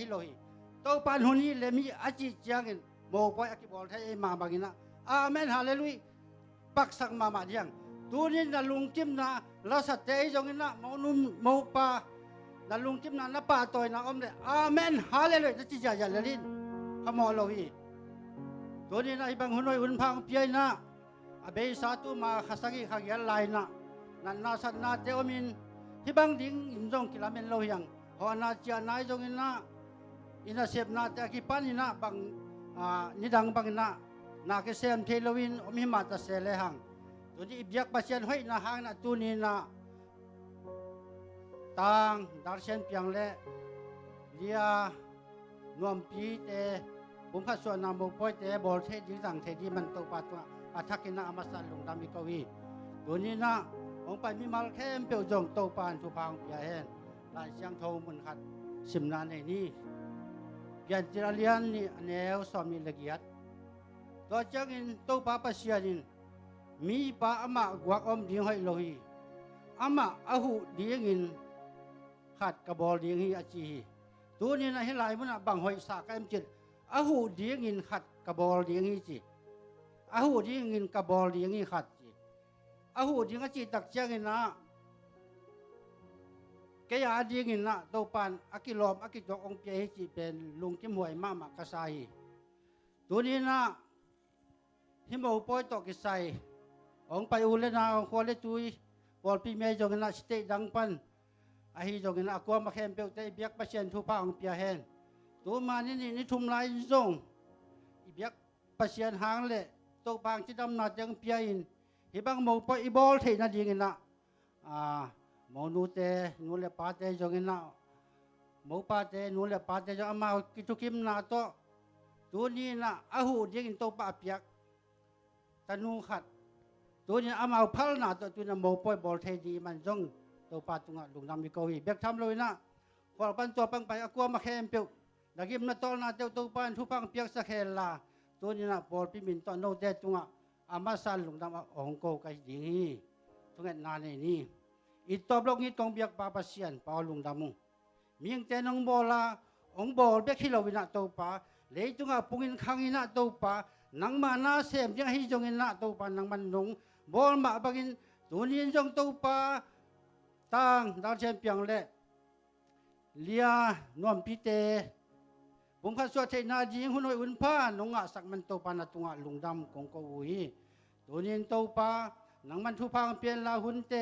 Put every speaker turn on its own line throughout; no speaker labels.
hi lo hi to pan honi le mi achi chiangin mo poi akibol thai ma bangina amen hallelujah pak sak ma ma diang tunin na lungkim na la sa te jongina mo num mo pa na lungkim na pa toy na om le amen hallelujah na chi ja ja lelin khamo lo hi tunin na ibang hunoi un phang piai na abe sa tu ma khasagi khagyal lai na nan na sat na te omin hibang ding injong kilamen lo yang ho na chia nai jongina ina sep na te ki panina bang nidang bang na ke sem thelowin omi ma ta sele hang tuni ibyak pasien hoi na hang na tuni na tang darsien piang le lia nuampi te Pumkhat Suahna mo poi te bol the ding dang the di man to pa to athakina amasan lung dami kawi tuni na ong pai mi mal khem pe jong to pan thu phang pia hen lan siang tho mun khat sim na ne ni pian tiralian ni aneu somi legiat to changin to pa pasianin mi pa ama gwak om ding hoi lohi ama ahu dingin khat ka bol ding hi achi tu ni na hilai mun bang hoi sa ka em chit ahu dingin khat ka bol ding hi chi ahu dingin ka bol ding hi khat chi ahu ding achi tak changin na ke ya dingin na to pan akilom akijok ong pye hi chi pen lung kim hoi ma ma ka sai tu ni na hi mo poi to ki sai ong pai ule na ko le tui bol pi me jong na ste dang pan a hi jong na ko ma khem pe te biak pa chen thu pa ong pia hen tu ma ni thum lai zong i biak pa chen hang le to pang chi dam na jang pia in hi bang mo poi i bol the na ding na mo nu te nu le pa te jong na mo pa te nu le pa te jong ma ki tu kim na to tu ni na a hu ding to pa piak tanu khatตัวนี้อามาพัลนาตัวนี้โมป่วยบอลเทดีมันจงตัวปาตุงะลุงนำมีเกาหลีเบียกทำเลยนะพอปันตัวปังไปอากวมาแคมเปียวดักยิมนาตอลนาตัวปันทุปังเปียกสักแค่ละตัวนี้นะบอลพิมินตอนโนเดตุงะอามาสันลุงนำองโกกันดีนี่ตรงนั้นนานนี่อีตัวบล็อกนี้ตรงเบียกปาปัสเซียนปาลุงดำมุมีอย่างเจนองบอลละองบอลเบียกฮิโลวินาตัวปาเลยตุงะปุ่งินขังอินาตัวปานังมานาเสียมยังฮิจงอินาตัวปานังมันนงบอลมาบักินตัวนี้จงตัวปาตั้งดาวเชียนเปียงเล่เลียนวมพิเตผมขัดสวดเทนาจีหุ่นอุ่นผ้านงะสักมันตัวปานาตุงะลุงดำกงกวีตัวนี้ตัวปานังมันทุพังเปลี่ยนลาหุ่นเต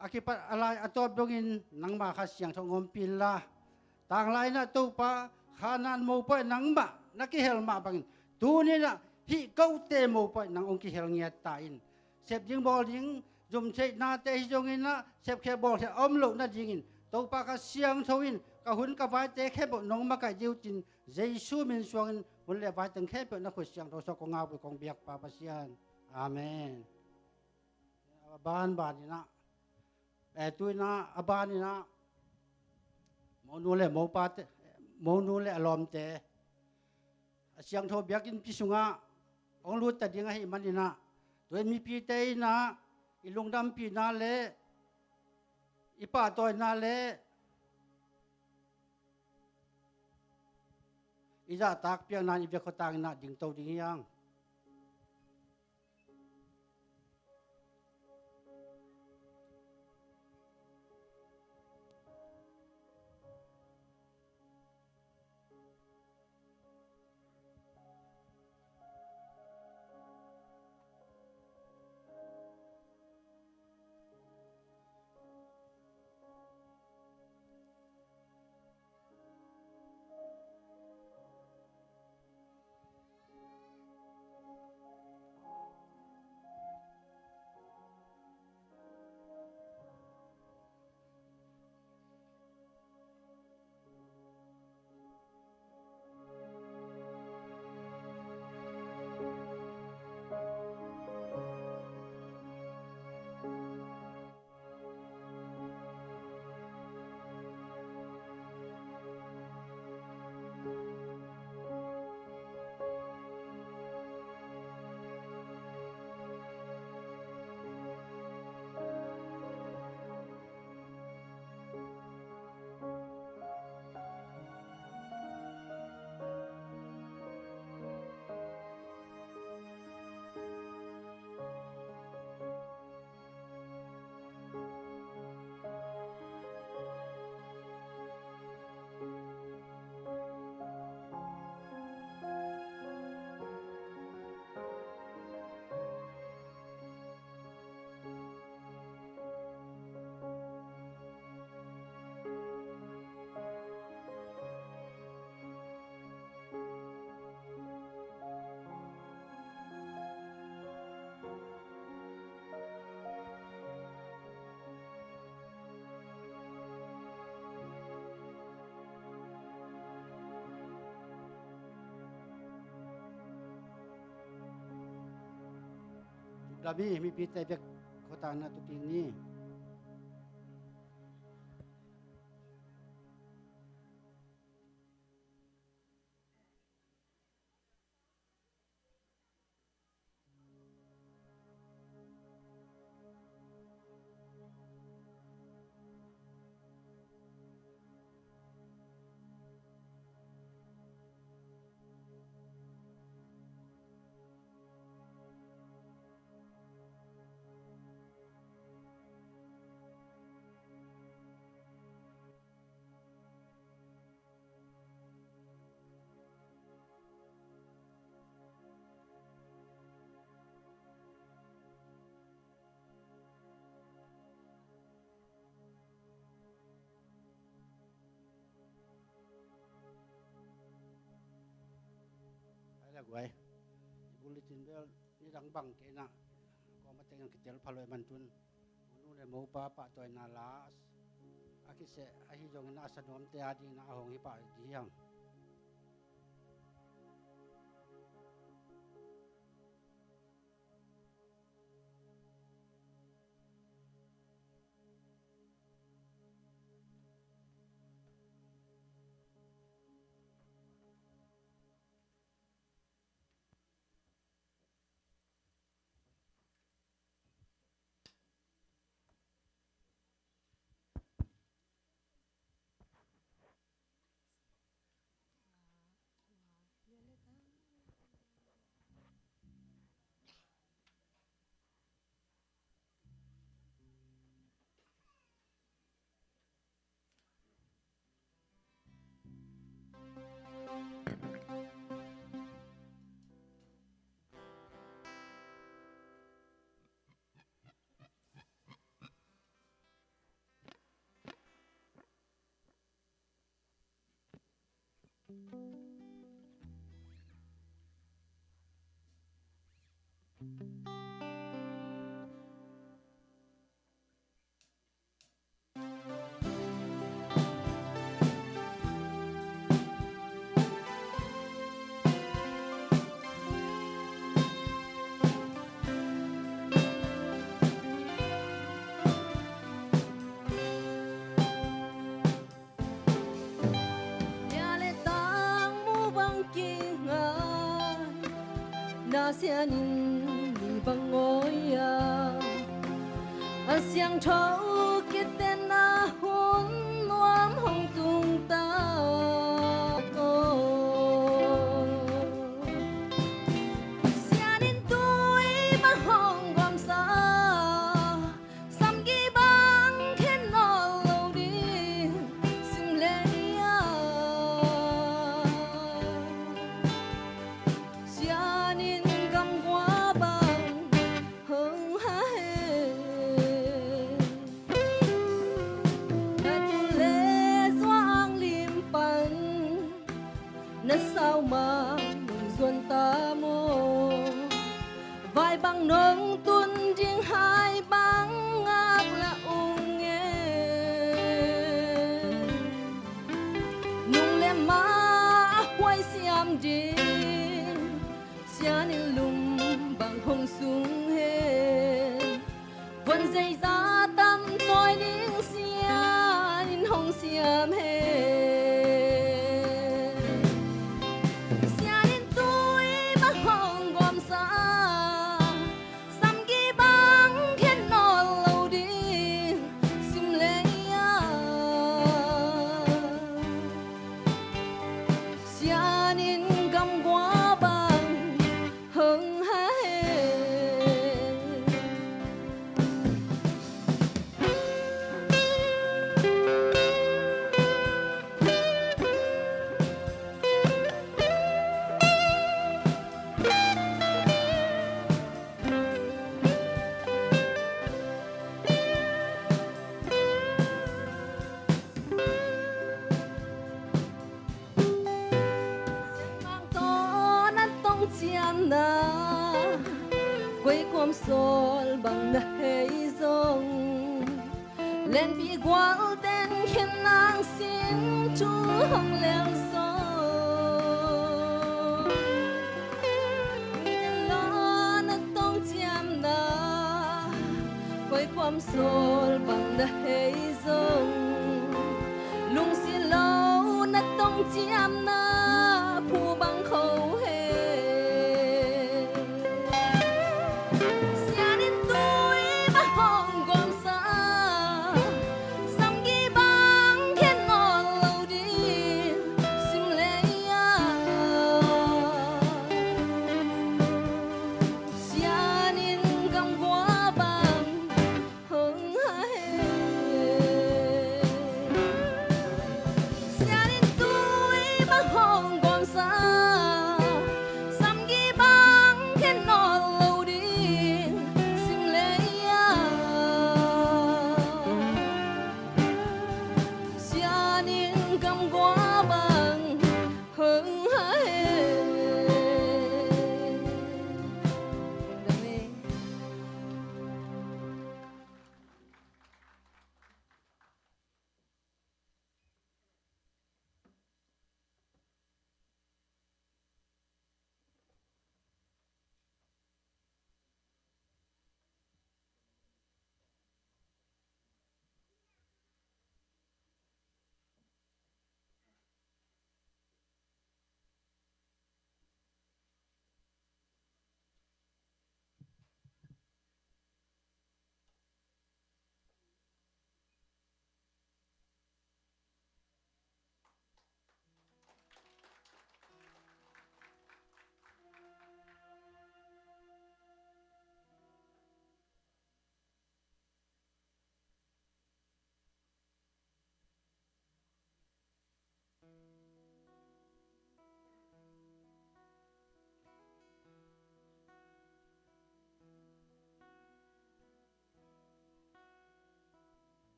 อาคิปัดอะไรอัตบดงินนังมาขัดเสียงทองอมปิลลาต่างไรนะตัวปาขานันโมไปนังมานักกิเฮลมาบักินตัวนี้นะฮิเก้าเตโมไปนังองกิเฮลเงียตาอินเสพยิงบอลยิงจุ่มเชยนาเตยจงอินนะเสพแค่บอลแค่อมโลกนั่นยิงอินตัวปากเสียงทวินกับหุ่นกับไว้เตะแค่บน้องมาไก่ยิวจินเจสูมินสวงหุ่นเลี้ยไว้ตั้งแค่เป็นนักขุดเสียงตัวสกงาไปกองเบียกปาปเซียนอาเมนบ้านนี่นะแต่ตัวนะบ้านนี่นะมอนูเล่มอปาเตมอนูเล่อารมณ์เตะเสียงทบเบียกินพิสุงะองรู้แต่ยังไงมันนี่นะตัวมีปีเตยนะอีลุงดำปีนาเล่อีป้าตัวนาเล่อีจ่าตากเปียงนานอีเบียเขาตากนาดิ่งโตดิ่งยัง ลาบีมีปีเตเบกเขาตานาตุปิงนี้ไว้บุลตินเบลนี่ดังบังเกนะก็มาแต่งกิจลพลอยมันจุนนู่นเลยมูปะปะตัวนาลาสอากิเสอาฮิจงนาสนอมเตียดีนาหงฮิปะดียัง
那些年你帮我呀，乡愁给的那温暖红中岛，些年对把红光洒，三季帮天老路的心累呀。Sao mà mừng xuân ta mô vài bằng nông tuân riêng hai bằng ác là ung nghe nung lem má quay xiêm đi xia nên lùng bằng hồng sung hê vẫn dây ra tâm tôi đến xia nên hồng xiêm hê quay quam sol bằng nai dòng lên bị quang tên khiến nàng xin chú hồng leo sông tên lo nó tông chạm na lâm na phu bằng khẩu hề xia đến tôi bắt hòn gom xa sam ghi bằng khen ngon lâu đi sim lệ xia nên cầm quá bằng hưng hề xia đến tôi bắt hòn gom xa sam ghi bằng khen ngon lâu đi sim lệ xia nên cầm quá bằng hưng hề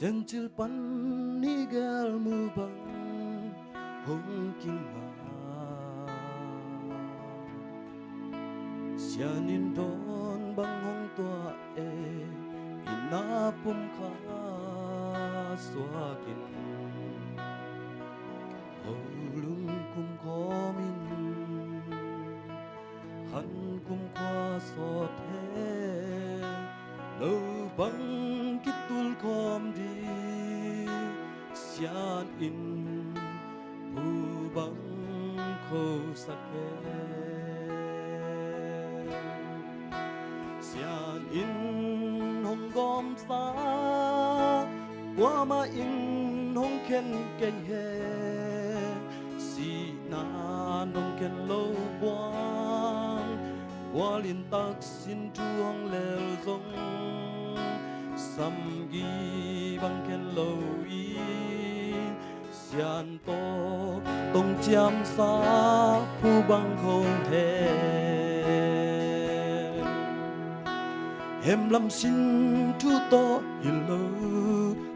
Sen chil pan ni gal mu bang hong king ha sianin don bang hong tua e ina Pumkhat swakin holung kum komin khan kum kwa so the lo bang kitul kom di sian in pu bang ko sake sian in hong gom sa qua ma in hong ken ke he si na nong ken lo buang qua lin tak sin tuang lel zong sam gi bang ken lo yi sian to tong chiam sa pu bang khong he hem lam sin tu to hillo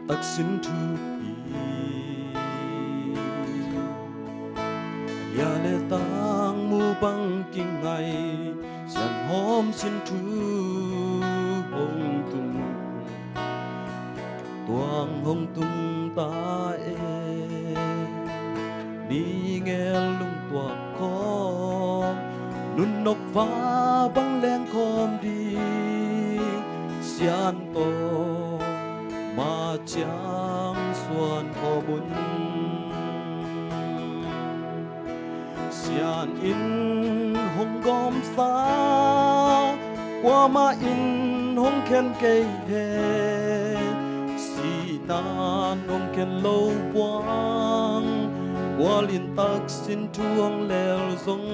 tak sin tu ya le tang mu bang king ngai sian hom sin tu hong tung tuang hong tung ta e ni nghe lung tuang khom nun nọc va băng len khom đi sian to ma chang xuan kho bun sian in hong gom sa qua ma in hong khen cây he na nong ken lo buang qua lin tak sin tuang lel zong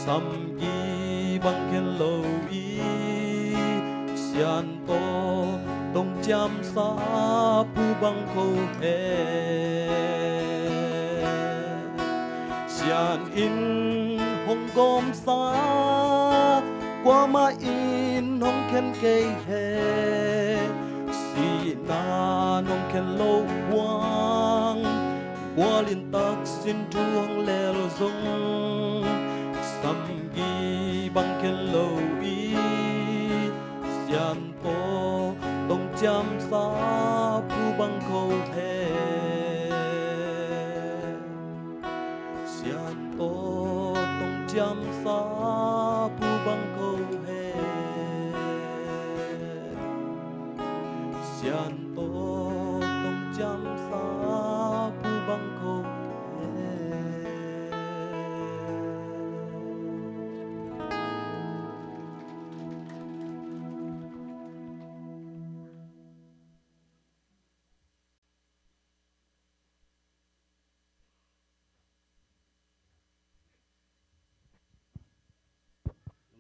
sam gi bang ken lo yi sian to tong chăm sa pu bang khâu he xian in hong gom sa qua ma in hong khen cây he si na nong khen lâu quang qua liên tắc xin chuông lèo rong sam gi bang khen lâu y xian to tông chăm sa pu bang khâu he xian to tông chăm sa pu bang khâu he xian to tông chăm sa pu bang khâu he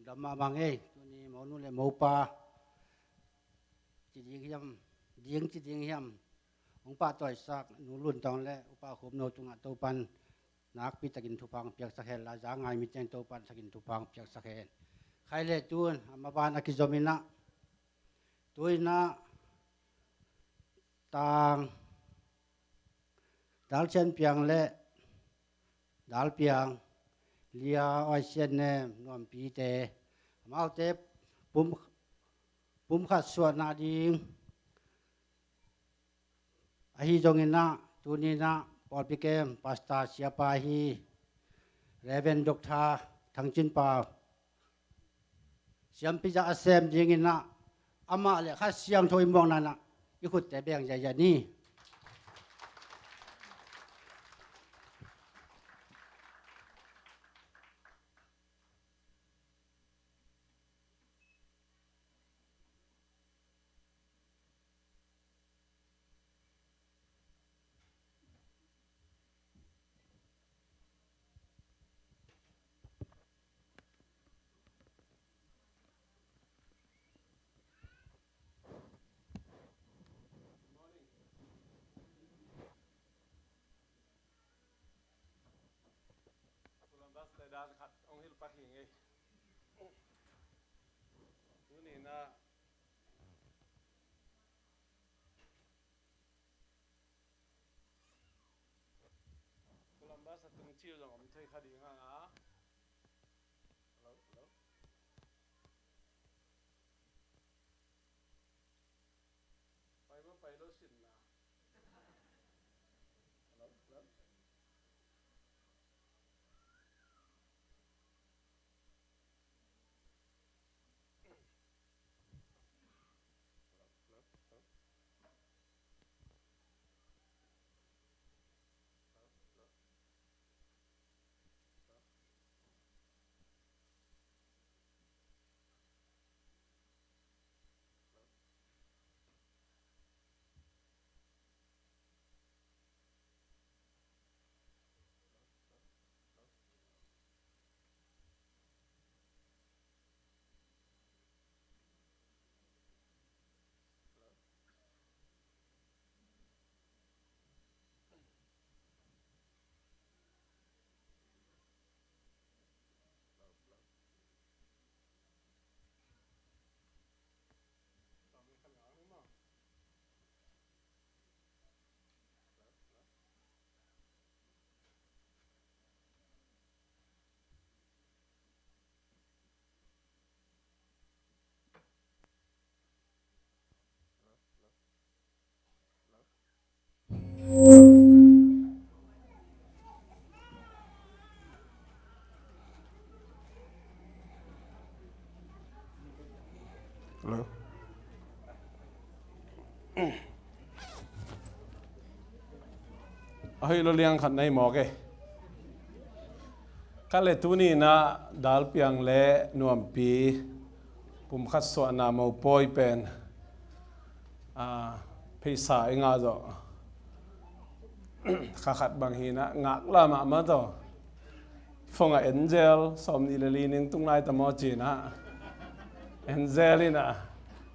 đam ma bang ấy tụi ni món nu le màu pa chỉ riêng hiam ông pa tội sắc nu luân tòng le pa khom nô tung tàu pan nak pi takin thupang piak sakhen la za ngai mi chen tàu pan takin thupang piak sakhen khai le tuan ama ban akizomina tuina tang dal chen piang le dal piang lia oi chen ne Nuampi te mau te Pumkhat Suahna ding ahi jongina tunina polpikem pasta siapa hi reven dokta thangchin pa siam pija asem dingina ama le kha siang thoi mong nana ikut te beng ja ni
dan khat ong hil pak hi ngai tu ni na Columbus atung chiu jong om thei khadi nga nga hello pai lo sin na hello hello ahi lo liang khat nai mo ke kale tu ni na dal piang le Nuampi Pumkhat Suahna mo poi pen phaisa inga zo kha khat bang hi na ngak la ma to fonga angel som ni le ning tung lai ta mo chi na angel ina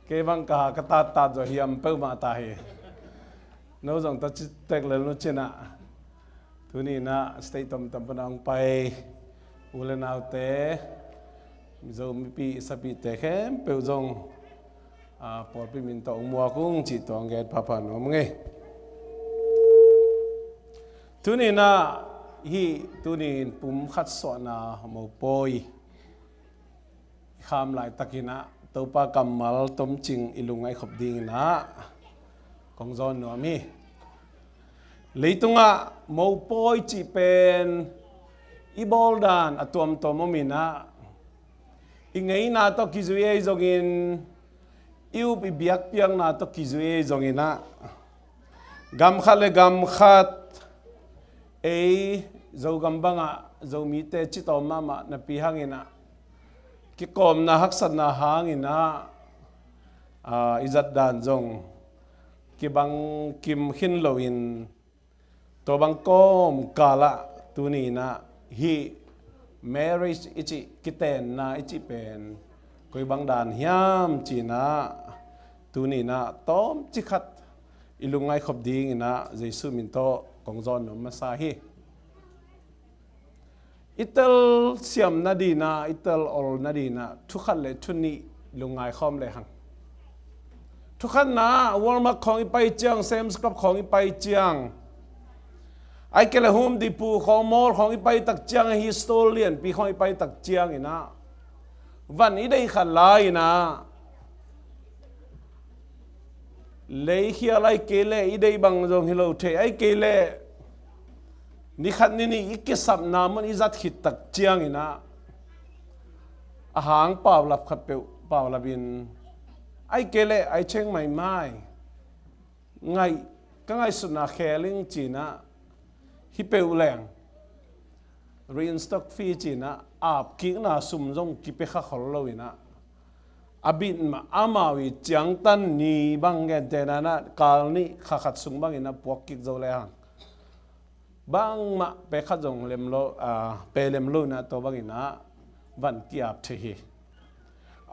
cái băng cả cái ta rồi hiểm bơ mà ta hi nấu giống ta chỉ teg lên nó trên à thứ này na stay tâm tâm bên ông bay ulen nào té rồi mi pi sapi té khem bêu giống por pi min to mua cũng chỉ to nghe papa nó nghe thứ này na hi thứ này Pumkhat Suahna mau poi kham lại takina tàu pa kamal tom ching ilungai khop ding na kong zon Nuampi leitunga mau poi chi pen ibol dan atuam tomomina ingei na to kizue zongin iu bi biak piang na to kizue zongina gam khat ei zo gambanga zo mi te chi to mama na pi hangina ki kom na haksat na hangina izat dan zong ki bang kim hin loin to bang kom kala tuni na hi marriage ichi kiten na ichi pen koi bang dan hiam chi na tuni na tom chi khat ilungai khop ding na jesu min to kong zon no masahi itel siam nadina itel ol nadina thukhan le thuni lungai khom le hang thukhan na warma khong ipai chiang sem scrap khong ipai chiang ai kele hum di pu khong mor khong ipai tak chiang hi stolian pi khong ipai tak chiang ina van i dei khan lai na lei khia lai kele i dei bang jong hilo the ai kele ni khat ni ni ikisap na man izat khit tak chiang ina ahang paw lap khat pe paw labin ai kele ai cheng mai mai ngai ka ngai suna kheling china hi pe uleng reinstock fee china ap ki na sum jong ki pe kha khol lo ina abin ma amawi chiang tan ni bang gen te na na kal ni kha khat sung bang ina pok ki zo le hang bang ma pe khat jong lem lo pe lem lo na to bang ina van kiap the hi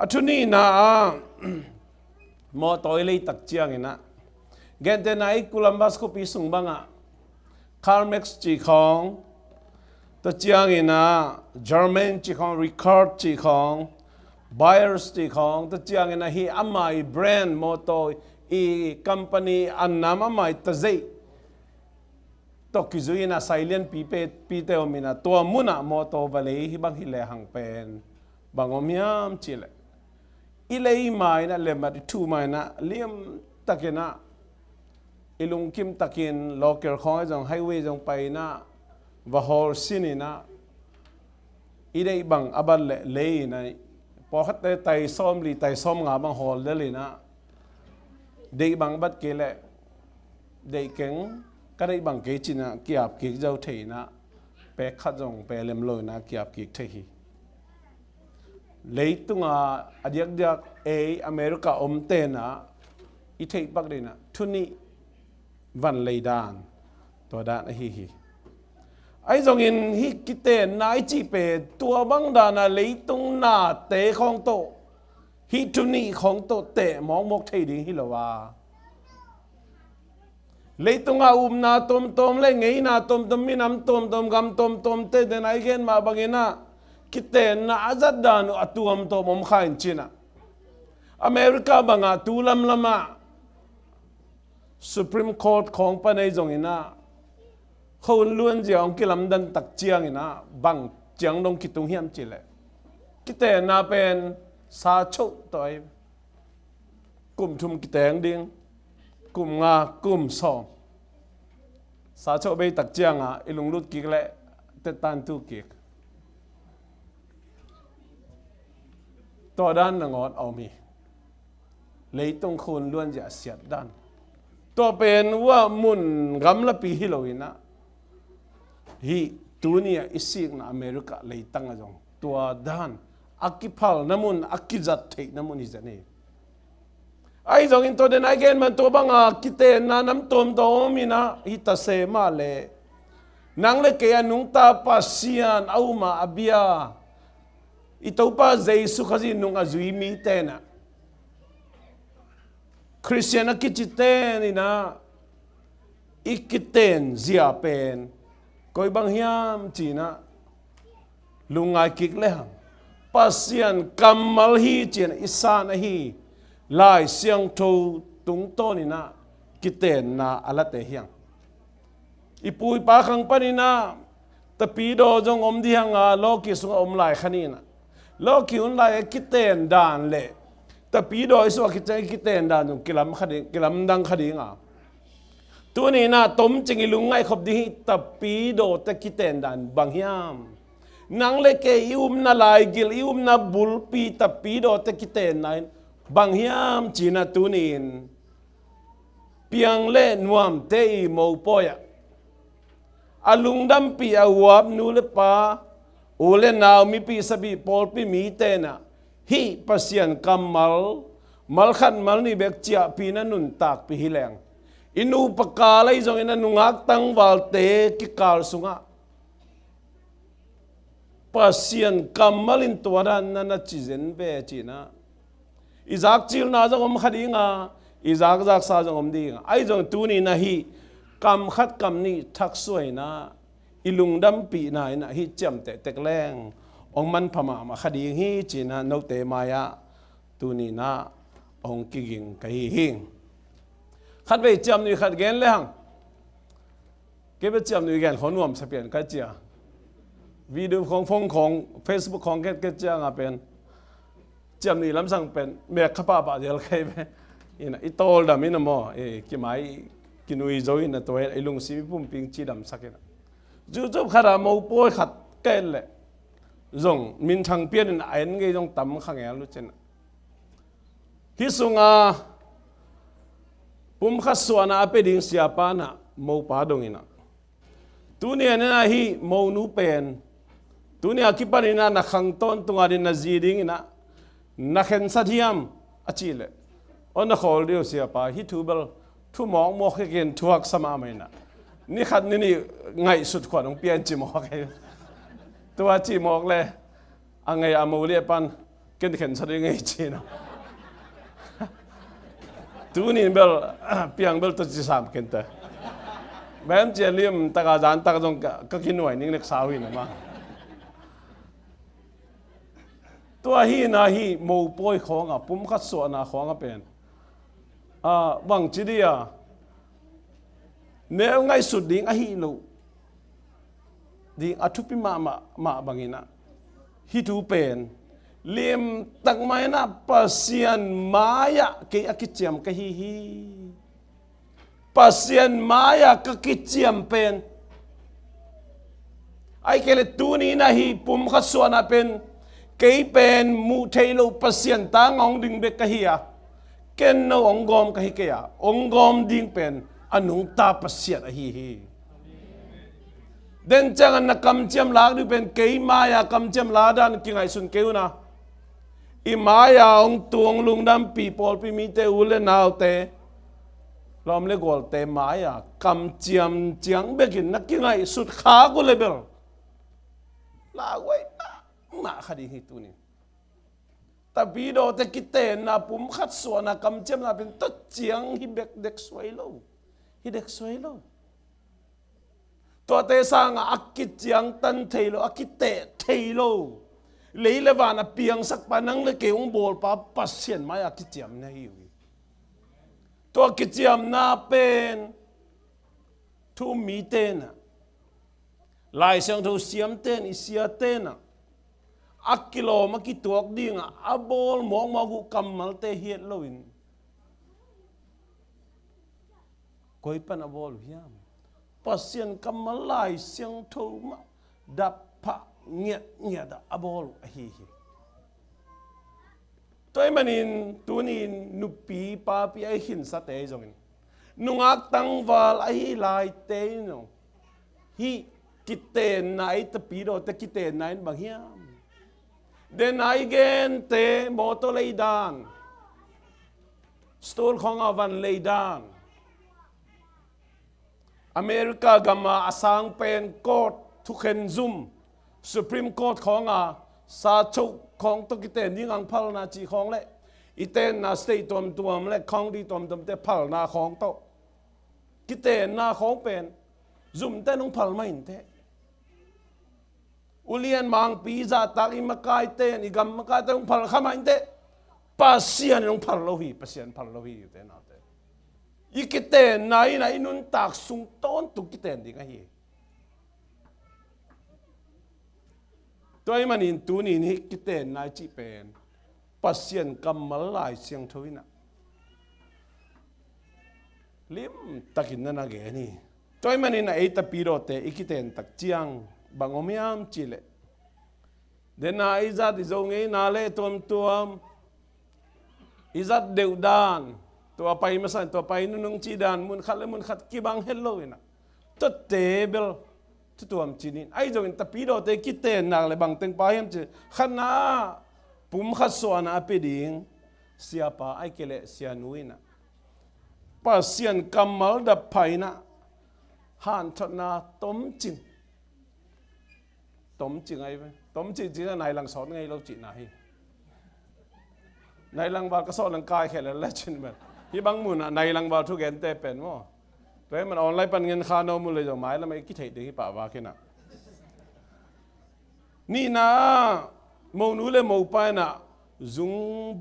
athuni na mo toile tak chiang ina gen te nai Columbus ko pi sung banga Carmex chi khong to chiang ina German chi khong record chi khong buyers chi khong to chiang ina hi amai brand mo to I company annam amai ta zai to kizuina silent pi te omina to muna mo to vale hi bang hi le hang pen bangomiam chile ilei mai na le mat thu mai na liam takena ilung kim takin local khong jong highway jong pai na va hor sinina idei bang abal le na po khat te tai som li tai som nga bang hol de li na dei bang bat ke le dei keng ka dei bang ke china kiap ki jau thei na pe khat jong pe lem lo na kiap ki thei hi leitunga adiak diak America omte na I thei bak de na thuni van leidan to dan hi ai jong in hi kiten nai chi pe tua bang da na leitung na te khong to hi thuni khong to te mong mok thei ding hi lawa leitunga na tom le ngei na tom minam tom gam tom te den ai gen ma bangena kiten na azat dan atuam to mom khain china America banga tulam lama Supreme Court khong panai jong ina khon luan jiang kilam dan tak chiang ina bang chiang dong kitung hiam chile kite na pen sa chou toi kum thum kiteng ding kum nga kum som sa chou be tak chiang a ilung lut ki le te tan tu ki to dan na ngot au mi leitung khon luan ja siat dan to pen wa mun gam la pi hiloina hi tunia isik na America leitang ajong tua dan akipal namun akizat thei namun izane ai jong in to den again man to banga kite na nam tom to mina hita se ma le nang le ke anung ta pasian au ma abia ito pa jesu khazi nung azui mi tena คริสเตียนกิจเตนี่นะอีกิเตนเสียเป็นก็บางยามจีนะลุงไงกิกเลยฮะปัสยันกัมมัลฮีจีนอิสานฮีลายเสียงทูตุงโตนี่นะกิเตนนะอลาเตเฮียงอีปุยปาขังปนินะตะปีโดจงอมดีหังโลกิสุงอมลายขณีนะโลกิอุนลายกิเตนดานเละแต่ปีโดยสวกิจกิเตนดานจงกิลำขดิกิลำดังขดิงอ่ะตัวนี้นะต้มจิงลุงไงขบดีแต่ปีโดแต่กิเตนดานบางยามนังเล็กอิอุมนาลายกิลอิอุมนาบุลปีแต่ปีโดแต่กิเตนนั้นบางยามจีน่าตัวนี้เพียงเล่นวมเตยโมปอยอาลุงดัมปีอาวับนูเลปาโอเลนาวมีปีสบีปอลปีมีเตนะฮีปัสยันกัมมัลขันมัลนี่เบกเจียปีนันนุนตากปีฮิแรงอินูปกาไลจงอินันนุงักตังวาลเตกิกาลสุงะปัสยันกัมมัลินตัวนั้นนันจิเซนเบจีนะอิซักจิลนาจงอมขดิงาอิซักซักซาจงอมดีงาไอจงตูนี่นะฮีกำขัดกำนี้ทักสวยนะอิลุงดัมปีนายนะฮิจำแต่เตกแรงองมันพม่ามาคดีฮีจีนะนกเตมายะตูนี่นะองกิกิงกะฮีฮิงขัดไปจำนี่ขัดเกนเลยฮังเก็บไปจำนี่แกนของนวมสเปียนกัจเจียวิดีโอของฟงของเฟซบุ๊กของกัจเจียงเป็นจำนี่ลำสั่งเป็นเมียขป้าบาเดียร์ใครไปอินะอิโตลดามินโมกี่ไม้กินุยโจยนะตัวไอ้ลุงซีปุ่มปิงจีดำสักนะจู่ๆขรามาป่วยขัดเกลเลยจงมินทางเปียนไอ้นี่จงตั้มขังเงาลุเจนฮิสุงาปุ่มขัดสวนาเป็นดิ่งเสียปานะมาป่าดงอินะตัวนี้เนี่ยนะฮีมาหนูเป็นตัวนี้คิดว่านี่นะนักขังต้นตัวนี้นะจีดิ่งนะนักเห็นสัตยามอจิเลอันนั้นเขาเรียกเสียปาฮิทูเบลทุมองมองให้เกินทุกสมาไม่นะนี่ขัดนี่ไงสุดขวัญของเปียนจิมอกให้ตัวจิมอกเลยอังไงอามูเรียปันเกินเข็นสะดึงไงจีนะตัวนี้เบลเปียงเบลตัวจีสามเกินเตอแบบเจริญตากาจานตากจงก็กินหน่วยนิ่งเล็กสาวินะมาตัวฮีนะฮีโมป่วยของอ่ะปุ่มขัดสวนาของอ่ะเป็นบังจีเดียเนื้อไงสุดดิ่งอหิลูดิ่งอัทุพิมาบังอินะฮิทูเป็นเลี่ยมตั้งไม่นะปัสยันมายะเกอกิจยมกะฮีปัสยันมายะกะกิจยมเป็นไอเกลตูนี้นะฮีปุ่มขัดส่วนเป็นเกยเป็นมูเทโลปัสยันตางองดิ่งเบกะฮีอะเกนนองกอมกะฮิเกียองกอมดิ่งเป็นอนุตาปัสยันอฮีเดินจังอันนักกำเจียมลากดูเป็นเกยมายากำเจียมลาดันกิงไอสุนเกวนะอิมายาองตวงลุงดำปีปอลปีมีเตอุเลนาวเตลอมเลกอลเตมายากำเจียมเจียงเบกินนักกิงไอสุดขากุเลเบลลาไว้มาคดีฮิตุนี่แต่ปีโดแต่กิเตนนะปุ่มขัดส่วนนะกำเจียมนะเป็นตัดเจียงฮิเบกเด็กสวยโลฮิเด็กสวยโลตัวเตสังอักกิจยังตันเทโลอักกิเตเทโลเลยเลวานะเปียงสักปานังเลยเกี่ยวงโบลปาปัสเซียนมาอักกิจยมนะฮิวตัวกิจยมน่าเป็นทุมีเตนะลายเสียงทุเสียมเตนอิเสียเตนะอักกิโลมากิตัวดิ่งอ่ะบอลมองมากุกำมัลเตเฮียโลวินก้อยปันบอลเฮียมปัสยันกำมัลลายเสียงทูมาดับพะเงียดอ่ะบอลฮีตัวมันอินตัวนี้นุปีปาปีไอหินสัตย์จงอินนุงักตังวาลไอลายเตนงฮีกิเตนไหนตะปีโดตะกิเตนไหนบางเฮียมเดนไอเกนเตมอโตเลยดานสตูลของอวันเลยดานอเมริกากำมาอาสังเป็นกอดทุกเห็นซุ่มสุพรีมกอดของซาชุของตุกิเตนยิ่งอังพัลนาจีของเละ อีเตนนาสเตย์ตัวมและของดีตัวเตพัลนาของโตกิเตนนาของเป็นซุ่มเตนงพัลไม่เตอุเลียนมังปีซาตากิมากายเตนอีกัมมากายเตนงพัลขมาเตปัสเซียนงพัลโลฮีปัสเซียนพัลโลฮีอยู่เตนาเตอีกิเตนนายนุนตักสุงต้นตุกิเตนดิงะฮีตัวมันอินตูนี่นี่กิเตนนายจีเป็นปัสเซียนกำมาลายเสียงทวินะลิมตักินนั่นอะไรนี่ตัวมันอินไอตาปีโรเตอีกิเตนตักเจียงบางอมยามจิเลเดนนาอิจัดอิจงเอนาเลตัวอิจัดเดวดานตัวไปมาสั่นตัวไปนุ่งจีดานมุนขัดกีบังเฮลโลวินะตัวเตเบลตัวมจีนินไอจงอินตาปีโรเตกิเตนนักเลยบางเต็งไปเห็นจีขนาปุ่มขัดส่วนอาเปดิงเสียป่าไอเกลเสียนุยนะปัสเซียนกำมัลดับไผ่นะหันทนาต้มจิงไงไปต้มจิงจีนายหลังสอนไงเราจีนายนายหลังบาลก็สอนหลังกายแค่แล้วและชินแบบที่บางมุนนายหลังบาลทุกแกนเตเป็นว่าแต่มันออนไลน์ปันเงินคาโนมุเลยจะหมายแล้วไม่คิดเหตุเด็กป่าวว่าแค่นั้นนี่นะมองนู้นเลยมองไปนะซุง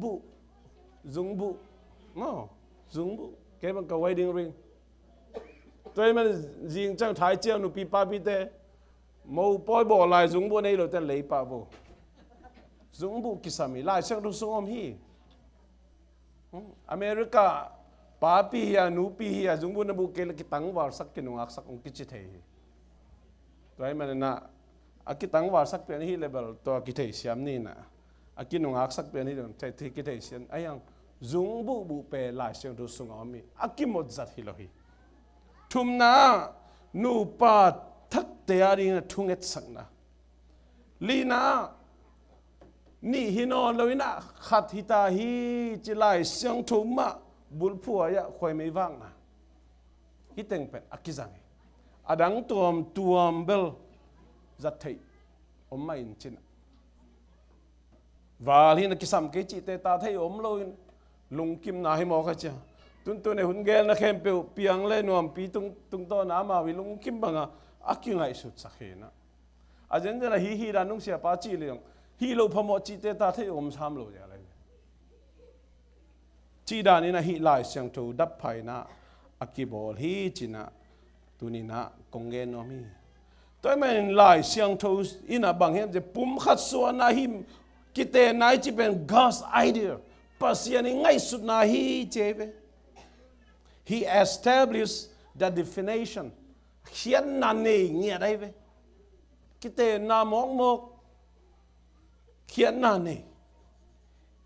บุเนาะซุงบุแกมันก็ไว้ดิ้งริงตัวมันยิงจังถ่ายเจ้าหนูปีป้าปีเตมองปอยบ่อลายซุงบุในเราแต่เลยป่าวซุงบุกิสามีลายเชิงดูซุงอมฮีอเมริกาป้าปีเฮียหนูปีเฮียซุงบุนบุเกลกิตังวาร์สักกินงอักสักองกิจิเทตัวมันนะอากิตังวาร์สักเป็นฮีเลเบลตัวกิเทเซียมนี่นะอากินงอักสักเป็นฮีเดนใช้ที่กิเทเซียนไอ้ยังซุงบุเปลายเสียงดูซุงอมีอากิหมดจัดฮิโลฮีทุมนะนูปาทักเตียรีนะทุงเอตสังนะลีนะนี่ฮินอนเลยนะขัดฮิตาฮีจิลายเสียงทุมมาบุลพัวยะคอยไม่ว่างนะฮิตเองเป็นอากิจังอดังตัวมเบลจัดให้อมไม่อินจินวาลีนักกิสามเกจิเตตาให้อมโลอินลุงกิมนาให้หมอกระเจ้าตุนในหุ่นเกลนักเข้มเปียวเปียงเล่นวมปีตุงโตน้ำมาวิลุงกิมบังอากิไงสุดสักเฮนะอาจารย์จะฮีรานุงเสียป้าจีเลี้ยงฮีโลพมจิเตตาให้อมซ้ำโลอย่างไรจีดานี่นะฮีไลเสียงทูดับไผ่นะอากิบอลฮีจินะตุนีนะกงเกนโนมีตัวมันไลเสียงทูอินะบางเห็นจะปุ่มขัดส่วนนะฮิมกิเตนายจีเป็น God's idea ปัสยานี่ไงสุดนะฮีเจเว He established the definition เขียนนันนี่เงี้ยได้เวกิเตนามองมกเขียนนันนี่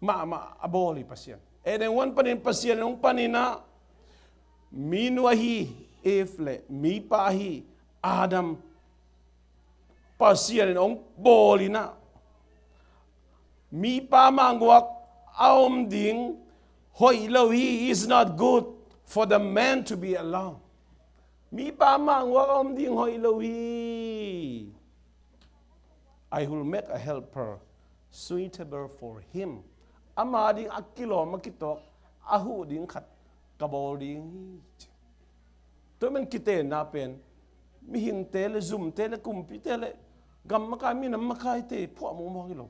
มาอบอลิปัสยานเอ็นวันปันปัสยานองปันนะมีนัวฮีเอฟเลมีปาฮีอาดัมปัสยานองบอลินะมีปามังวักอมดิงหอยโลฮี is not good for the man to be alone มีปามังวักอมดิงหอยโลฮี I will make a helper suitable for him อามาดิงอักกิโลมากิตอกอาหูดิงขัดกบอดิงตัวมันกิเตน่าเป็นมีหิงเตเลซุมเตเลกุมพิเตเลกัมมะกามีน้ำมะกายเตพวกมองกิโล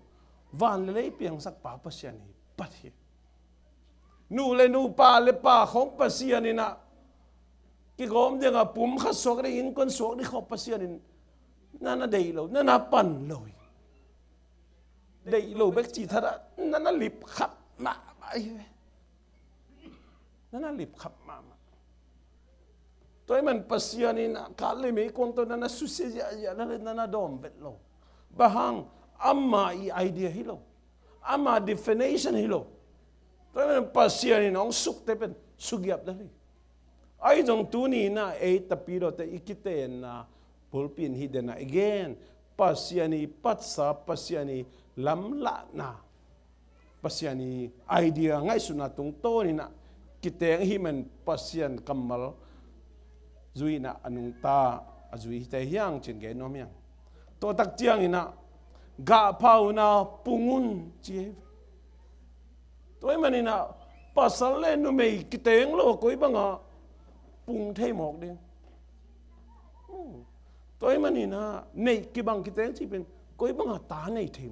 วันเลยเพียงสักป่าปัสยานีปัดเฮนูเลยนูป่าเลยป่าของปัสยานีนะกิโกมเดียงปุ่มขัดสวกได้ยินคนสวกได้เขาปัสยานีนั่นน่ะเดียวนั่นน่ะปั่นเลยเดียวเบกจีทัดนั่นน่ะลิบขับมาไอ้นั่นน่ะลิบขับมาตัวมันปัสยานีนะการเลยไม่คงตัวนั่นน่ะสุเสียอย่างนั้นนั่นน่ะดอมเบ็ดโลบาง amma i idea hilo amma definition hilo to men pasian ni ong suk te pen sugyap dali ai jong tu ni na e tapiro te ikite na pulpin hidena again pasiani patsa pasiani lamla na pasiani idea ngai suna tung to ni na kiteng himen pasian kamal zuina anung ta azui te hyang chin ge nom yang to tak chiang ina ga pau na pungun chi tôi mà nè pasal le nu mei kiteng lo koi banga pung thei mok ding tôi mà nè nei ki bang kiteng chi ben koi banga ta nei thei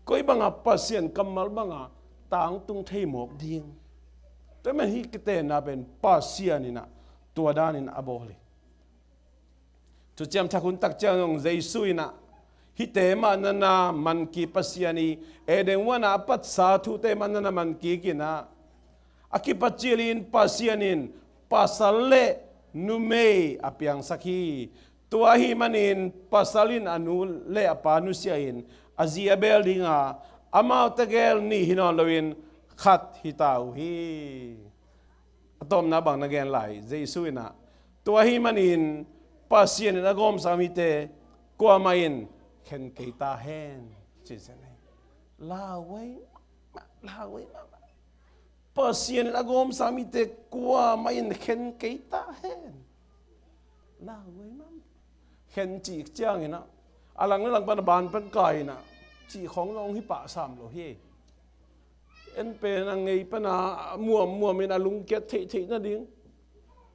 koi banga pasien kamal banga tang tung thei mok ding tôi mà hi kiten na ben pasien nè tua dan in aboli tu cham thakun tak chang Jesus na hi te manana man ki pasiani edeng wana pat sa thu te manana man ki kina akipachilin pasianin pasalle nume apiang sakhi tuahi manin pasalin anu le apanu siain aziabel dinga amau tegel ni hinolowin khat hitau hi atom na bang nagen lai Jesus na tuahi manin pasianin agom samite kuamain khen kita hen chỉ thế này la way pasien la gom sami te qua main khen kita hen la way mam khen chỉ chang ina alang lang ban pan kai na chỉ khong long hi pa sam lo hi en pe na ngei pa na mua min alung ket thei na ding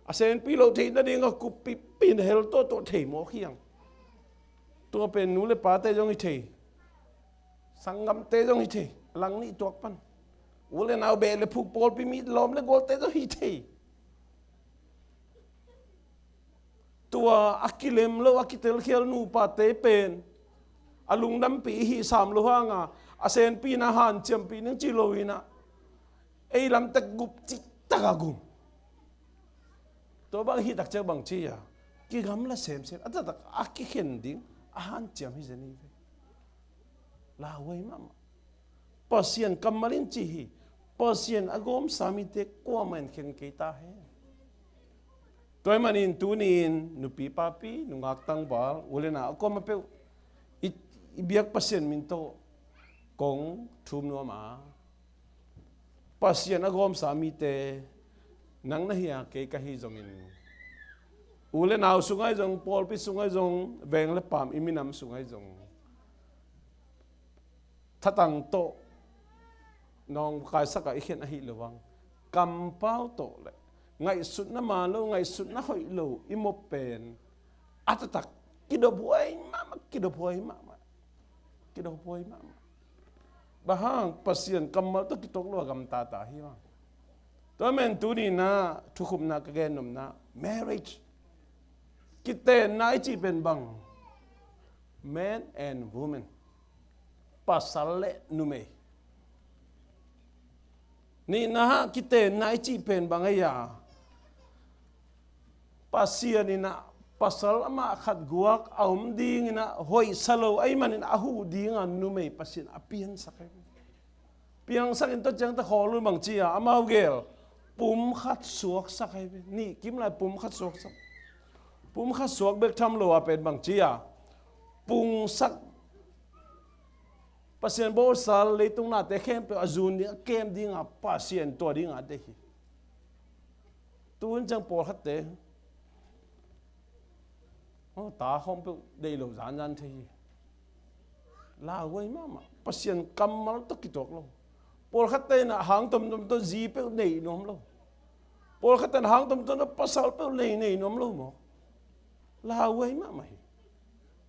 a sen pi lo thei na ding a ku pi pin hel to thei mo khiangตัวเป็นนูเลปาเตจงอิเทสังกำเตจงอิเทหลังนี้ตัวปันอุเลนเอาเบลผูกโปลปิมิดลมเลโกลเตจงอิเทตัวอักกิเลมโลอักกิเตลเคียลนูปาเตเป็นอลุงดำปีฮีสามโลหางอาเซนปีนาหันเจียมปีนึงจิโลวินะไอ้ลำตะกุบจิตะกุมตัวบางฮีตักเจ้าบางชีอะกี่คำละเซมอันนั้นอักกิเข็นดิ้งอาหารเจียมฮิเจนี่ลาเว้ยมั่งpasien kamalin cihi pasien agom sami te kuamen ken kita he toy manin tunin nupi papi nungak tang bal ulena ko mape ibiak pasien minto kong thum no ma pasien agom sami te nang na hiya ke ka hi zongin ule naw sungai jong pol pi sungai jong veng le pam iminam sungai jong thatang to nong kai saka ikhen a hi lowang kam pau to le ngai sut na ma lo ngai sut na hoi lo imo pen atatak kido buai mama bahang pasien kamal to kitok lo gam ta hi wa to men tu ni na thukum na ka gen nom na marriage kita nai chi pen bang man and woman pasal le nume ni na kita nai chi pen bang ya pasia ni na pasal ama khat guak aum ding na hoi salo ai manin ahu ding an nume pasin apian sakai piang sakin to chang ta kholu bang chi ya amau gel Pumkhat suak sakai ni kim lai Pumkhat suak sak Pumkhat suak bek tham lo apen bang chia pung sak pasien bo sal leitung na te khem pe azun ni kem ding a pasien to ding a de hi tun chang por khat te o ta hom pe dei lo zan the hi la wei mama pasien kamal to ki tok lo por khat te na hang tom to ji pe nei nom lo por khat te hang tom to na pasal pe nei nom lo mo la wei ma mai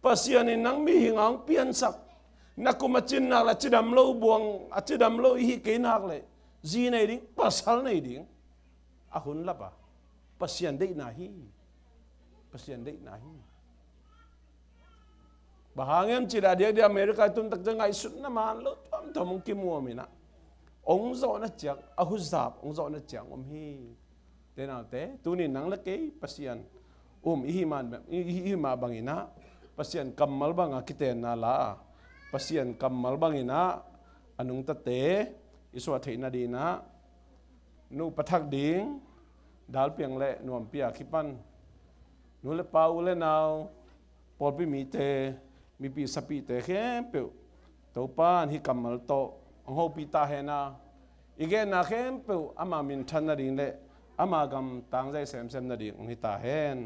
pasian nang mi hingang pian sak nakumachin na la chidam lo buang a chidam lo hi ke nak le ji nei ding pasal nei ding a hun la ba pasian dei na hi bahangem chida dia di Amerika tun tak jangai sut na man lo tom ki mu mi na ong zo na chak a hu zap ong zo na chang hi te na te tu ni nang la ke pasian ihi ma bangina pasien kamal banga kiten na la pasien kamal bangina anung ta te iswa theina dina nu pathak ding dal piang le nuampi akipan nu le pau le naw pol pi mi te mi pi sapi te khem pe to pan hi kamal to ho pi ta he na igen na khem pe ama min than na ding le ama gam tang jai sem na ding hi ta hen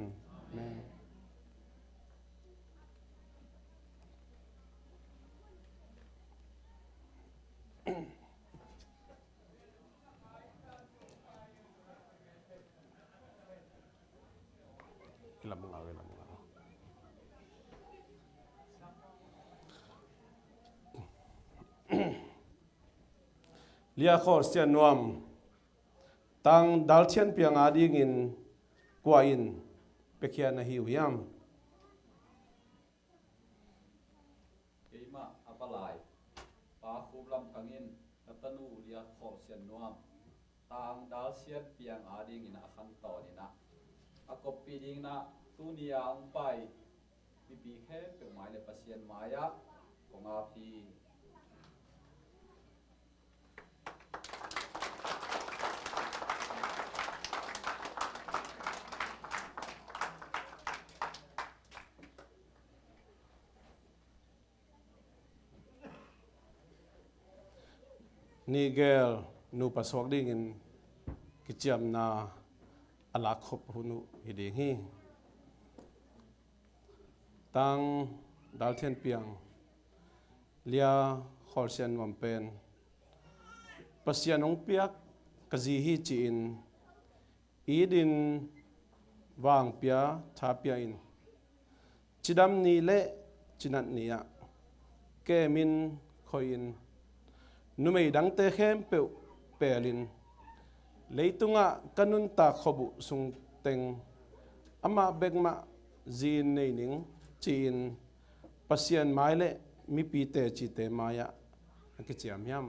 lia khor sia nuam tang dal thian piang ading in kwa in pekhia na hiu yam
keima apalai pa khublam kangin natanu lia khol sian nuam tang dal sian piang ading in akhan to ni na akopi ding na tunia ang pai pipi khe pe mai le pasien maya konga pi
Nigel nu pasok ding in kichiam na alak khop hunu hiding hi tang dal thian piang lia khol sian wam pen pasian ong piak kazi hi chi in idin wang pia tha pia in chidam ni le chinat nia ke min khoi in numei dang te khem pe pelin leitunga kanun ta khobu sung teng ama begma zin nei ning chin pasian mai le mi pi te chi te maya ki chiam yam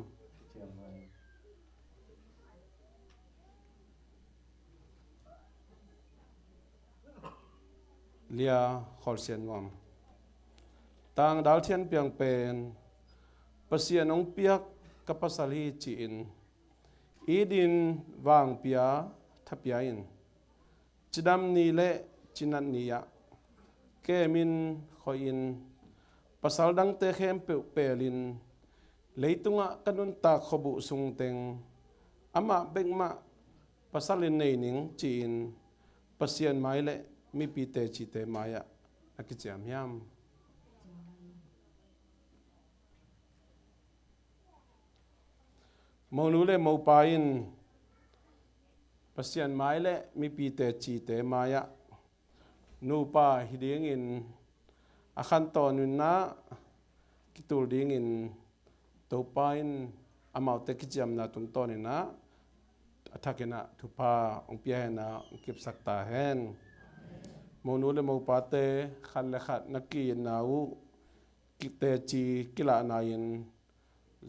lia khol sian wam tang dal thian piang pen pasian ong piak kapasali chi in idin wang pia thapia in chidam ni le chinan niya ke min khoi in pasal dang te khem pe pelin leitunga kanun ta khobu sung teng ama bengma pasalin nei ning chi in pasian mai le mi pi te chi te maya akicham yam monu le mo pain pasian mai le mi pi te chi te maya nu pa hiding in akhan ton na kitul ding in to pain amau te kicham na tung ton na athakena thupa ong pia na kip sakta hen monu le mo pa te khan le khat naki na u kite chi kila na in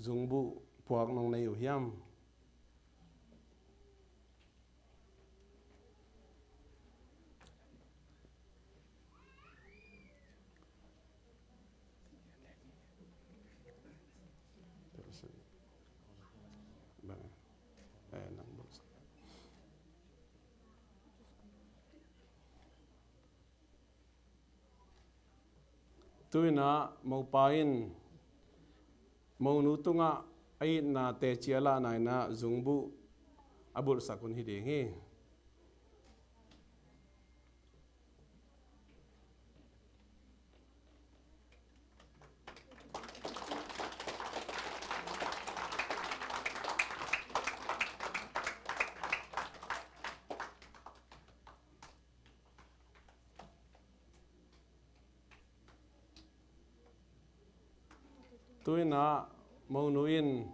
zungbu puak nong nei u hiam tuina mo pain mo nu tunga ai na te chiala nai na zungbu abul sakun hiding hi tuina mo nuin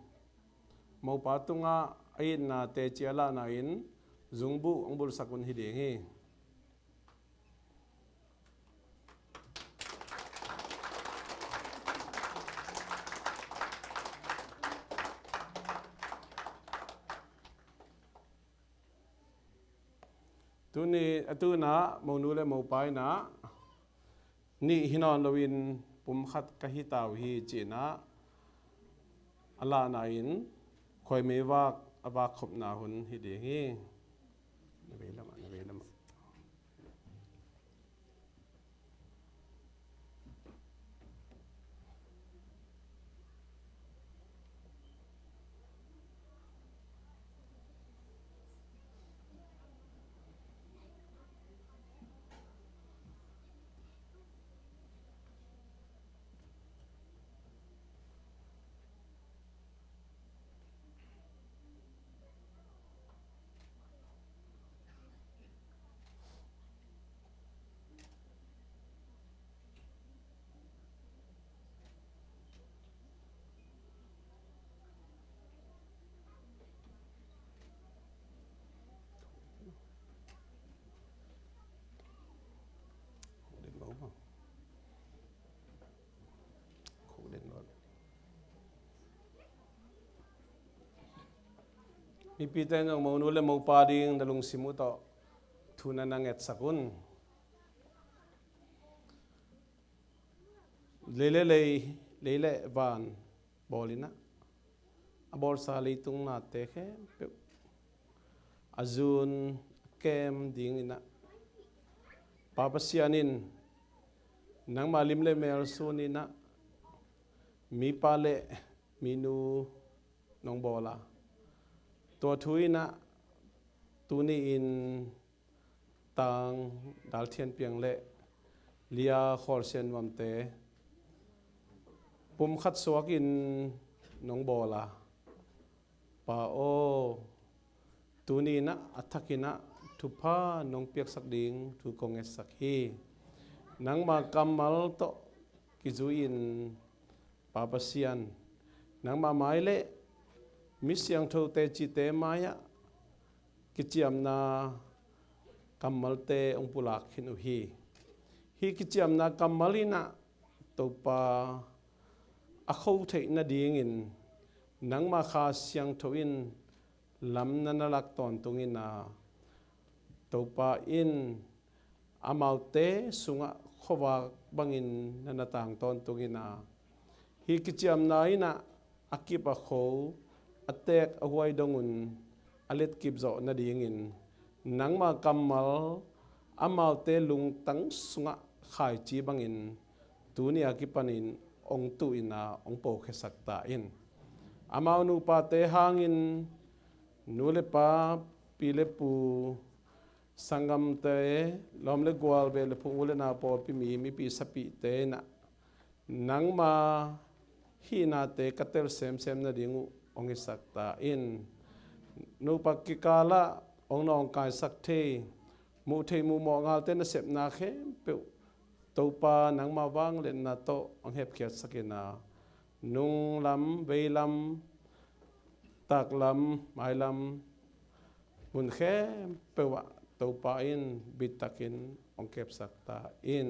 mo patunga ai na te chiala na in zungbu angbul sakun hiding hi tuni atuna mo nu le mo pai na ni hinon lowin pumkhat kahitaw hi china ala na in khoi me wak aba khop na hun hi de hi na ve lama มีปีเตนองมูนุเลมูปาดิงดลุงสิมุโตทุนันงเอ็ดสักุนเลเลเลเลเลวานบอลินะอบอลซาลีตุงนาเตเคอาจุนเกมดิงอินะปาปเสียนินนังมาลิมเลเมลซูนินะมีปาเลมีนูนองบอลาตัวทุยนะตูนี่อินตังดัลเทียนเปียงเละเลียคอลเซนวัมเตปุ่มขัดสวกินนองบอลาปาโอตูนี่นะอัฐกินะทุพานองเปียกสักดิงทุกงเอสักฮีนังมากำมัลโตกิจูอินปาปเซียนนังมาไม้เละมิเสียงโทเตจิเตมายะกิจยมนากำมัลเตองปุลักหินุฮีกิจยมนากำมัลินะตัวปาอเขาเทนดีงินนังมาคาเสียงโทอินลำนันลักตอนตรงอินาตัวปาอินอามาเตสุงะขวาบังอินนันต่างตอนตรงอินาฮีกิจยมนาอินะอากิปะโคอเตกอวยดงุนอเลตกิบโจนาดีงินนังมากำมัลอามาเตลุงตั้งสุงะขายจีบังอินตูนี่อากิปันินองตุอินาองโปเคสักตาอินอามานูปาเตหางอินนูเลปาปีเลปูสังกัมเตลอมเลกวาลเบลพูเลนาปอปิมีปีสปิเตนะนังมาฮีนาเตกัตเตลเซมนาดิงูองอิสักตาอินนูปักกิกาละองนองกายสักเทมูเทมูมองาลเตนเสพนาเข้เปียวตัวปานังมาวางเล่นนาโตองเฮบเขียดสักินานุงลำเวลำตักลำไม้ลำมุนเข้เปียวตัวปาอินบิดตักินองเก็บสักตาอิน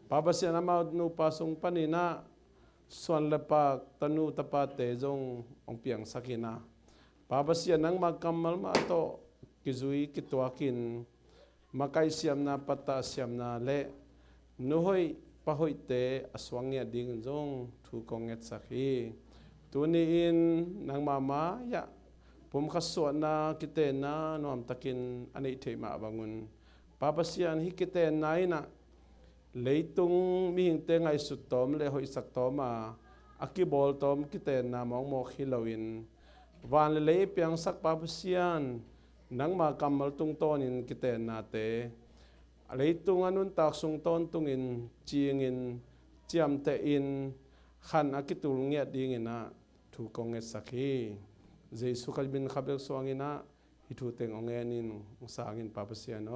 ปาปัสยานามานูปาสงปนินาส่วนละปากตนูตปาเตจงองเปียงสักินาปาปัสยานังมากำมัลมาโตกิจุยกิตัวกินมาไกเสียมนาปตาเสียมนาเละนุหอยปะหอยเตอสวังเงียดิ่งจงถูกงเงสักฮีตัวนี้อินนังมามายะผมขัดสวดนากิเตนะนอมตะกินอันนี้เทมาบังุนปาปัสยานฮิกิเตนไนนะเลยตุงมีหิงเตงไอสุดตอมเลยหอยสักตอมาอากิบอลตอมกิเตนนามองโมฮิลวินวานเลยเปียงสักปาปัสยานนังมากำมัลตุงตอนินกิเตนนาเตเลยตุงอนุนตักสุงตอนตุงอินจีงินเจียมเตอินขันอากิตุลเงียดิ่งนะถูกงเงสักฮีเจสุขัดบินขับเบลสวงอินะฮิทูเตงองเงนินองสางินปาปัสยานโอ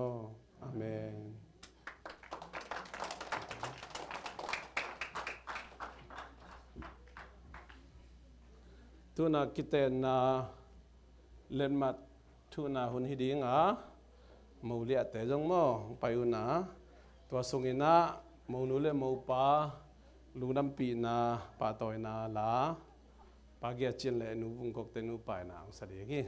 อาเมนตัวนักกิเตนนาเล่นมาทุนาหุนฮิดีงะมูเลียแต่จงโมไปอุนาตัวสุงินะมูนุเลมูปาลูน้ำปีนาปาตอยนาลาปาเกียจินเลนูบุงกกเตนูไปนาสดีกี้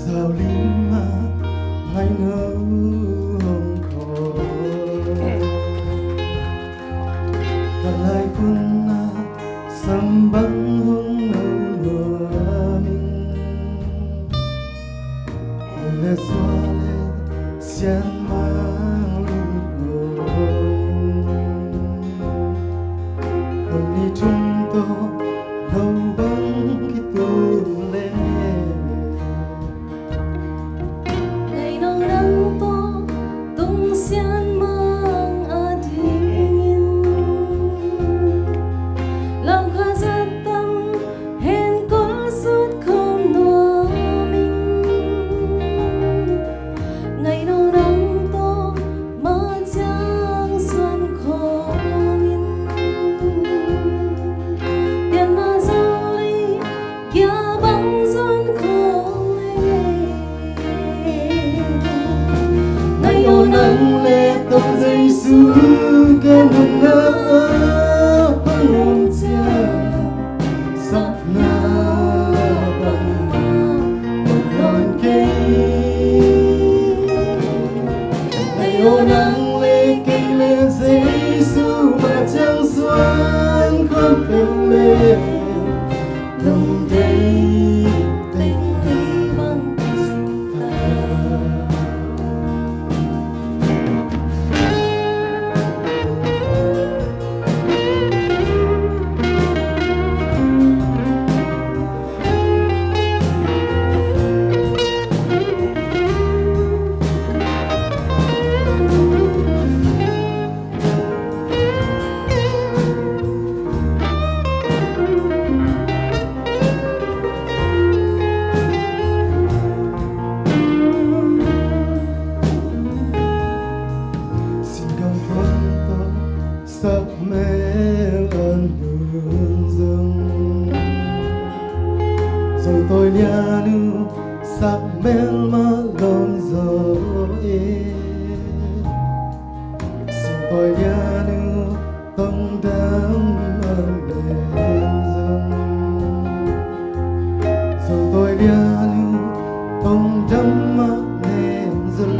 sao linh mà ngày nấu hồng khổ cả lại quân na sầm băng hồng nấu lúa mình lệ xóa lệ xiên mang lụt hồn đi chung tô lâu băng khi tu lên
ngày nào nắng to tung xiên mang ở thiên lòng khá rất tâm hẹn có suốt không đùa mình ngày nào nắng to mà chẳng xuân khổ mình tiền mà dao ly kia băng xuân khổ
ngày ô nắng lệ tông dây su cái nụ nơ hương hồn cha sắp na bằng một non cây ngày ô nắng lệ cây lệ dây su mà chẳng xuân không kêu lệ lòng đây
tình ly bằng tình ta
xin cầm phong to sắc mê ơn đường rừng rồi tôi nhà nu sắc mê mà lòng gió xin tôi nhà nu tông đám ơn đêm rừng rồi tôi nhà nu tông đám mà đêm rừng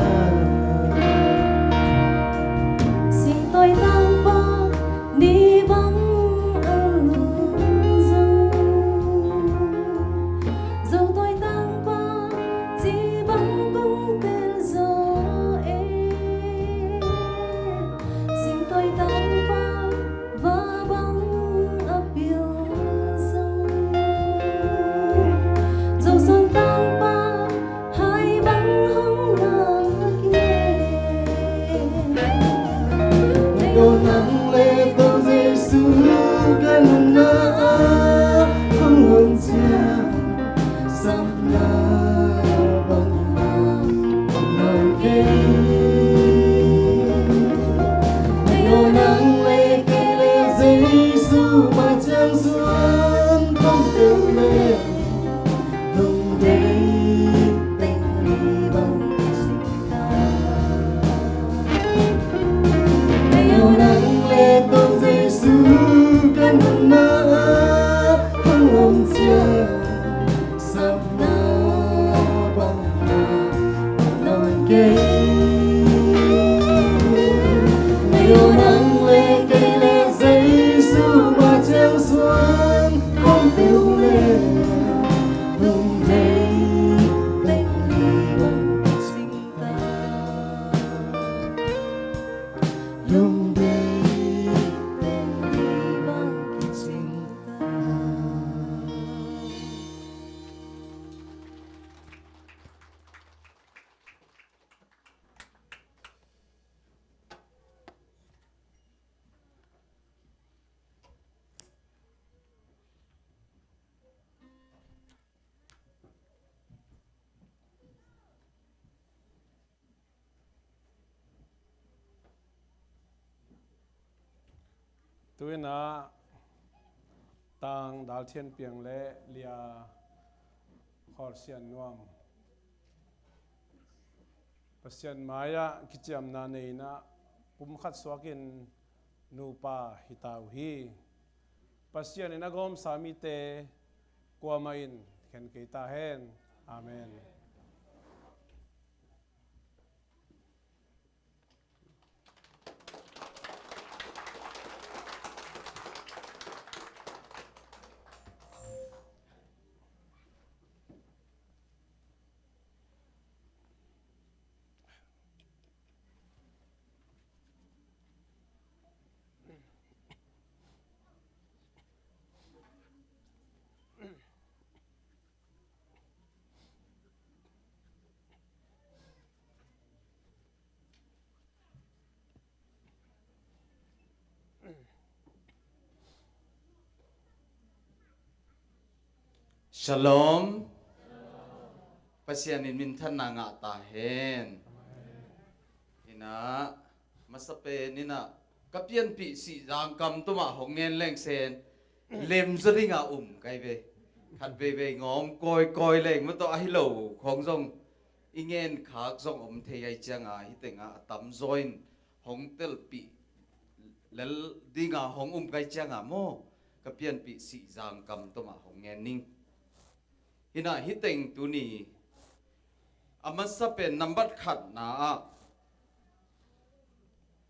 xin tôi tăng ba đi băng ở rừng dẫu tôi tăng ba chỉ băng bông tên gió xin tôi tăng ba và băng ở biên rừng dẫu son tăng ba hai băng không nắng kia
Đồ nắng lệ tông dây su cái nụ nơ không hồn cha sắp na bằng non cây Đồ nắng lệ cây lệ dây su mà chẳng xuân không kêu lệ lòng đây
tình ly bằng tình ta
ngày ô nắng lệ tông dây su cái nụ nơ không hồn cha sắp na bằng non cây ngày ô nắng lệ cây lệ dây su mà chẳng xuân không tiêu lệ lòng đây
tình ly bằng tình ta
lòng đây
tình ly bằng tình ta
Tôi na tang dal thiên piang lệ lia khor sian nuam pasian maya kicham na nei na pumkhat swakin nupa hitau hi pasian ina gom sami te kuamain khen keita hen amen
Shalom ปัสยานิมินท่านนางตาเฮนนี่นะมาสเปนนี่นะกับเพียนปีสีรางกำตัวมาหงเงินแรงเซนเล็มสริงาไกเวขัดเวงอมกอยแรงมันตัวไอ้เหล่าของทรงอีเงินขากทรงเทียจังฮิตงาตั้มจอยน์หงเตลปีแล้วดีงาหงไกจังโมกับเพียนปีสีรางกำตัวมาหงเงินนิ่งฮินะฮิตงตัวนี้อามันสเปนนัมบัดขัดนะ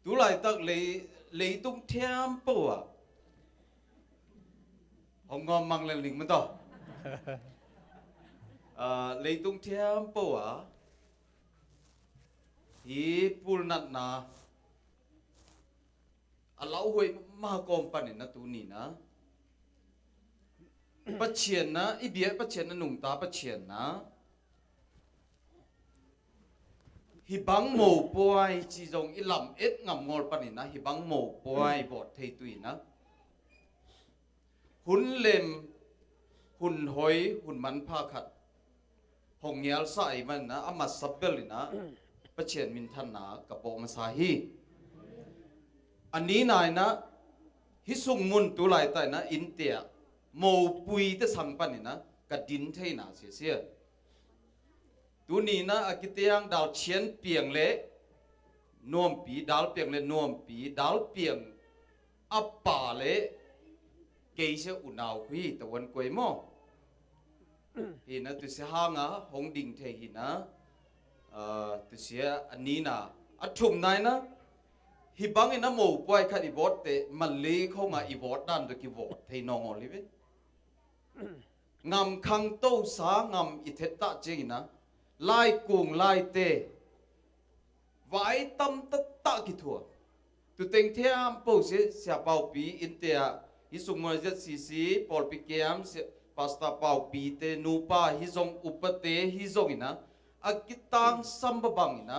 ตัวไหลตักเลยตุ้งเทียมปัวหงงอมมังเลลิงมันต่อเลยตุ้งเทียมปัวฮีปูนัดนะเราหวยมากอมปันนะตัวนี้นะปัจเจียนนะอีเบียปัจเจียนนะหนุ่มตาปัจเจียนนะฮิบังโมป่วยจีจงอิลำเอ็ดงำงอลปนินะฮิบังโมป่วยบอดเทตุยนะหุ่นเล็มหุ่นหอยหุ่นมันพาขัดหงเงียลใส่มันนะอามาสับเบลินะประเชียนมินทันนะกับโบมาซาฮีอันนี้นายนะฮิสุงมุนตุไลแต่นะอินเตียโมปุยเตสังปนินะกัดดินเทนะเสียตัวนี้นะอากิเตียงดาวเชียนเปียงเละนวมปีดาวเปียงเละนวมปีดาวเปียงอัปป่าเละเกยเชอุณาวคุยตะวันกวยมอเห็นนะตุเสียห่างอ่ะหงดิ่งเทหินะตุเสียอันนี้นะอัฐุมนายนะฮิบังอินะโมป่วยขัดอีบอดเตมันเลี้ยเข้ามาอีบอดด้านตะกี้บอดเทนองอลิเวงำคังโตสางำอิเทตตะเจงนะไล่กุงไล่เตไว้ตั้มตะกิทัวตุเต็งเทียมปูเสียเป่าปีอินเตียฮิสุงมวยจัดซีปอลปิเกมเสียพาสต้าเป่าปีเตนูปาฮิซงอุปเตฮิซงอินะอากิตังซัมบังอินะ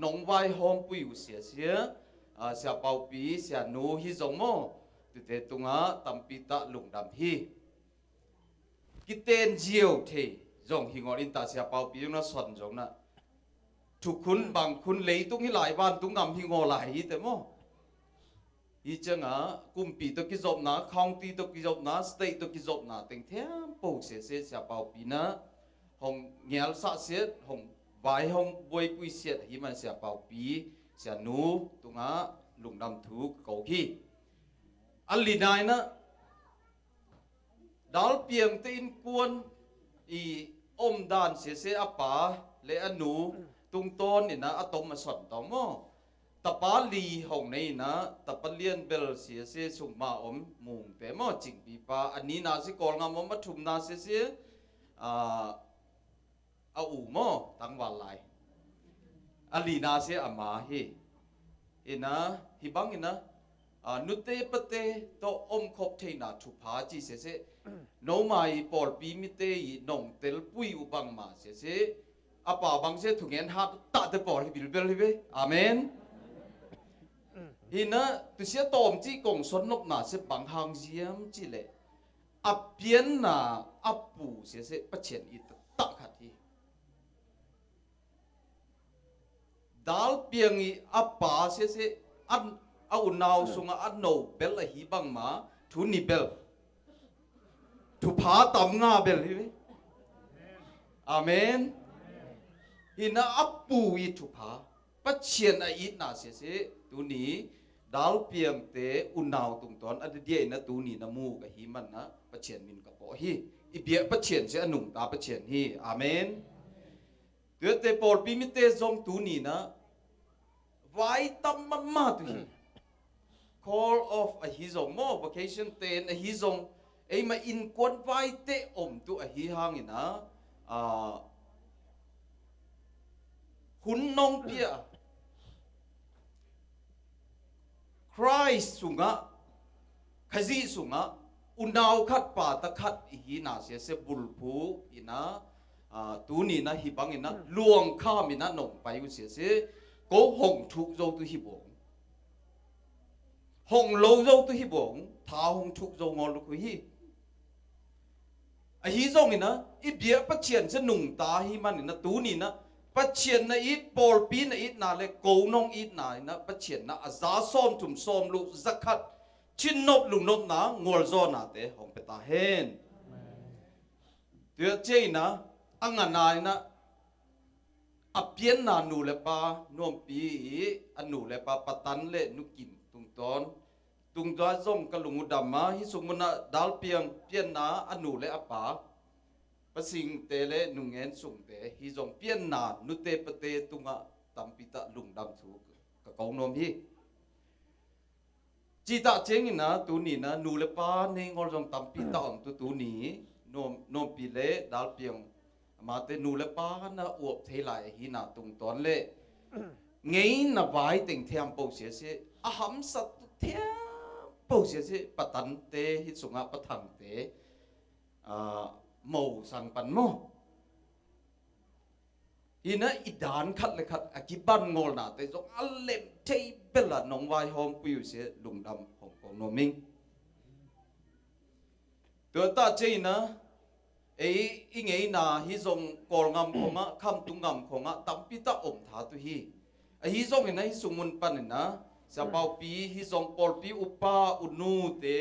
นงไวโฮมปุยอุเสียเป่าปีเสียนูฮิซงโมตุเตตุงะตัมปิตะลุงดำฮีกิเตนเจียวเทจงหิงอลินตาเสียเป่าปีนะส่วนจงนะทุกคนบางคนเลยตุ้งให้หลายวันตุ้งงำหิงอหลายแต่โมอีจังกุมปีตกิจบนะคองตีตกิจบนะสเตตตกิจบนะเต็งเทียมปูเสียเป่าปีนะหงเงียลสะเสียหงไว้หงบวยปุยเสียหิมันเสียเป่าปีเสียนูตุ้งลุงดำถูกเกาขี้อันลีนายนะดาลเปียงตีนกวนอีอมดานเสียอป่าเลอนูตุงต้นนี่นะอะตอมมาสอนตอมอตะปาลีหงนี่นะตะปะเลียนเบลเสียสุงมาอมมุงเปมอจิงปีปาอันนี้นาสิกอลงามมาทุมนาเสียเอาอูมอตั้งวันไหลอันลีนาเสียอามาเฮเอนะฮิบังอินะนุเตปเตโตอมคบเทนาทุพาจีเสียโนมาอีปอลปีมิเตอีนงเตลปุยอุบังมาเสียอาป่าบังเสียถุงเงินหัดตัดเตปอลฮิบิลเบลฮิเบอาเมนฮินะตุเสียตอมจีกงสนนกนาเสียบังหางเสียมจีเล่อับเปียนนาอับปูเสียประเชียนอีตักขัดทีดาลเปียงอีอับป่าเสียอันเอาหนาวสุงอันโนเบลฮิบังมาทุนิเบลทุพาตำงาเบลฮิเวอาเมนฮินะอัปปูอิทุพาปัจเจียนอินาเสียตัวนี้ดาวเปียงเตอุนาวตุงตอนอันเดียนะตัวนี้นะมูกับฮิมันนะปัจเจียนมินกับปอฮีอีเบียปัจเจียนเสียหนุ่มตาปัจเจียนฮีอาเมนเดือดเตปอลปีมิเตซงตัวนี้นะไว้ตั้มมาตัวฮี call of a hizong mo vacation ten a hizong ay ma in kwan vai te tu a hi hangin na hun nong pia Christ sunga khazi sunga unaw khat pa ta khat hi na se bulpu ina tu ni na hi bang ina luang kha mi na nong pai u se ko hong thuk zo tu hi bo hong lâu dâu tu hi bổng tháo hong thục dâu ngon lúc hi hi zong ina I bia pathian se nung ta hi man ina tu ni na pathian na it por pi na it na le ko nong it na ina pathian na aza som thum som lu zakat chin nop lu nop na ngol zo na te hong peta hen tia che na angana ina apian na nu le pa Nuampi anu le pa patan le nu kim tung doa zong kalungu dama hi sumuna dal pian na anu le apa pasing te le nungen sung te hi zong pian na nu te pate tunga tampita lung dam thu ka kong nom hi chi ta cheng na tu ni na nu le pa ne ngol zong tampita om tu ni nom pi le dal piang mà tên nụ lệ pa na uộc thế lại hi na tung toán lệ ngay na vai tình thêm bầu xế xế à hầm sát thêm bầu xế xế bắt tấn tế hít sung bắt thằng tế màu sang pan mô hi na idan khát lệ khát à kí ban ngol na tế giống alem thế bê là nông vai hôm piu xế lùng đầm hồng cổ nô minh tụi ta chơi na ấy ngay na hi zong kol ngam khonga kham tung ngam khonga tampita om tha tu hi hi zong na hi sumun pan na sa pau pi hi zong pol pi upa unu te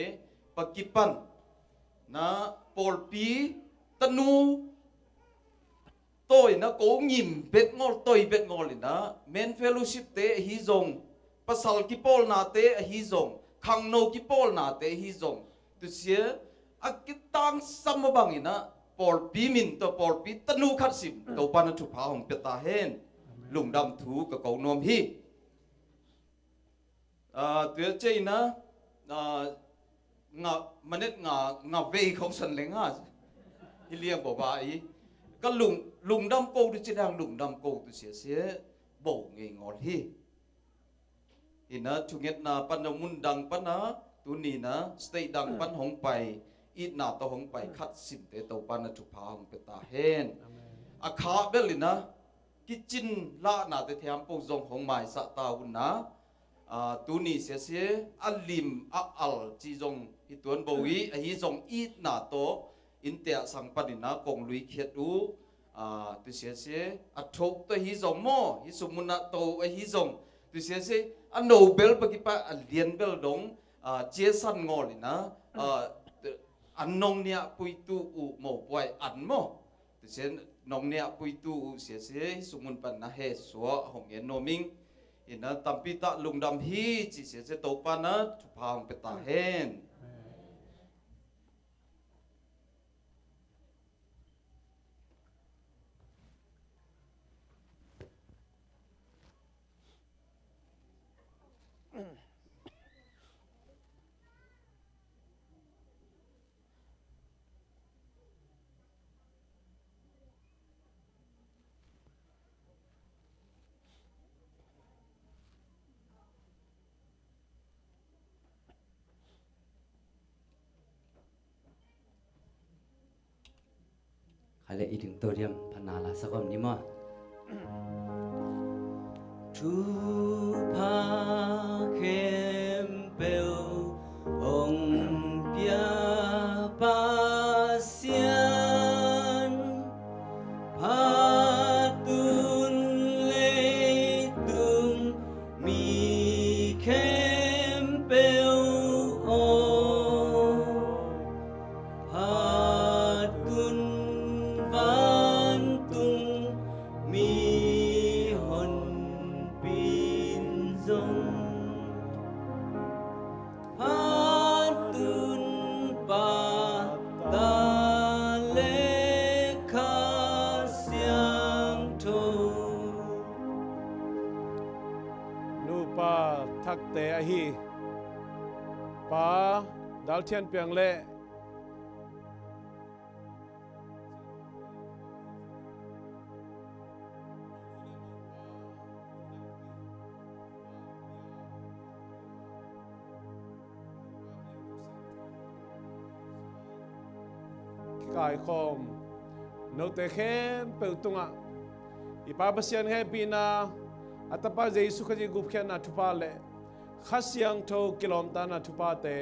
pakipan na pol pi tanu tôi na ko nhim bet ngol tôi bet ngol na men fellowship te hi zong pasal ki pol na te hi zong khang no ki pol na te hi zong tu sia akitang samabangina Paul pi min to Paul pi tanu khat sim to pan thu pha hong peta hen lung dam thu ka ko nom hi tuyệt chơi na ngà manet ngà về không sân lên ha hi liang bỏ ba ý cái lung dam câu tu chỉ đang lung dam câu tu xía bổ nghề ngọt hi na chung nhất na pan mun dang pan na tu ni na stay dang pan hong pai ít na to hong pai khát sim te to pan na thu pha hong peta hen a kha belina kitchen la na te thiam po zong hong mai sa ta hun na tu ni se alim a al chi zong hi tuan bo wi a hi zong ít na to in te sang panina kong lui khet u tu se a thok to hi zong mo hi sumuna to a hi zong tu se a nobel pa ki pa a lian bel dong che san ngolina anong nia puitu u mo poi an mo tu sen nong nia puitu u se sumun pan na he so hong en no ming ina tampita lungdam hi chi se to pa na thu phang peta hen
Hãy lấy ý tưởng tôi điểm phần nào là sao không nhỉ mà Chu pa khem bèo hồng bia pa xian pa tun lê tung mi khem bèo pa tun van tung mi hon pin zong han tun pa ta le kha siang tho
nu pa thak te a hi pa dal thian piang le kai khom no te khem pe tunga ipa basian he pina atapa jesu khaji gup khen na thupa le khasiang tho kilomta na thupa te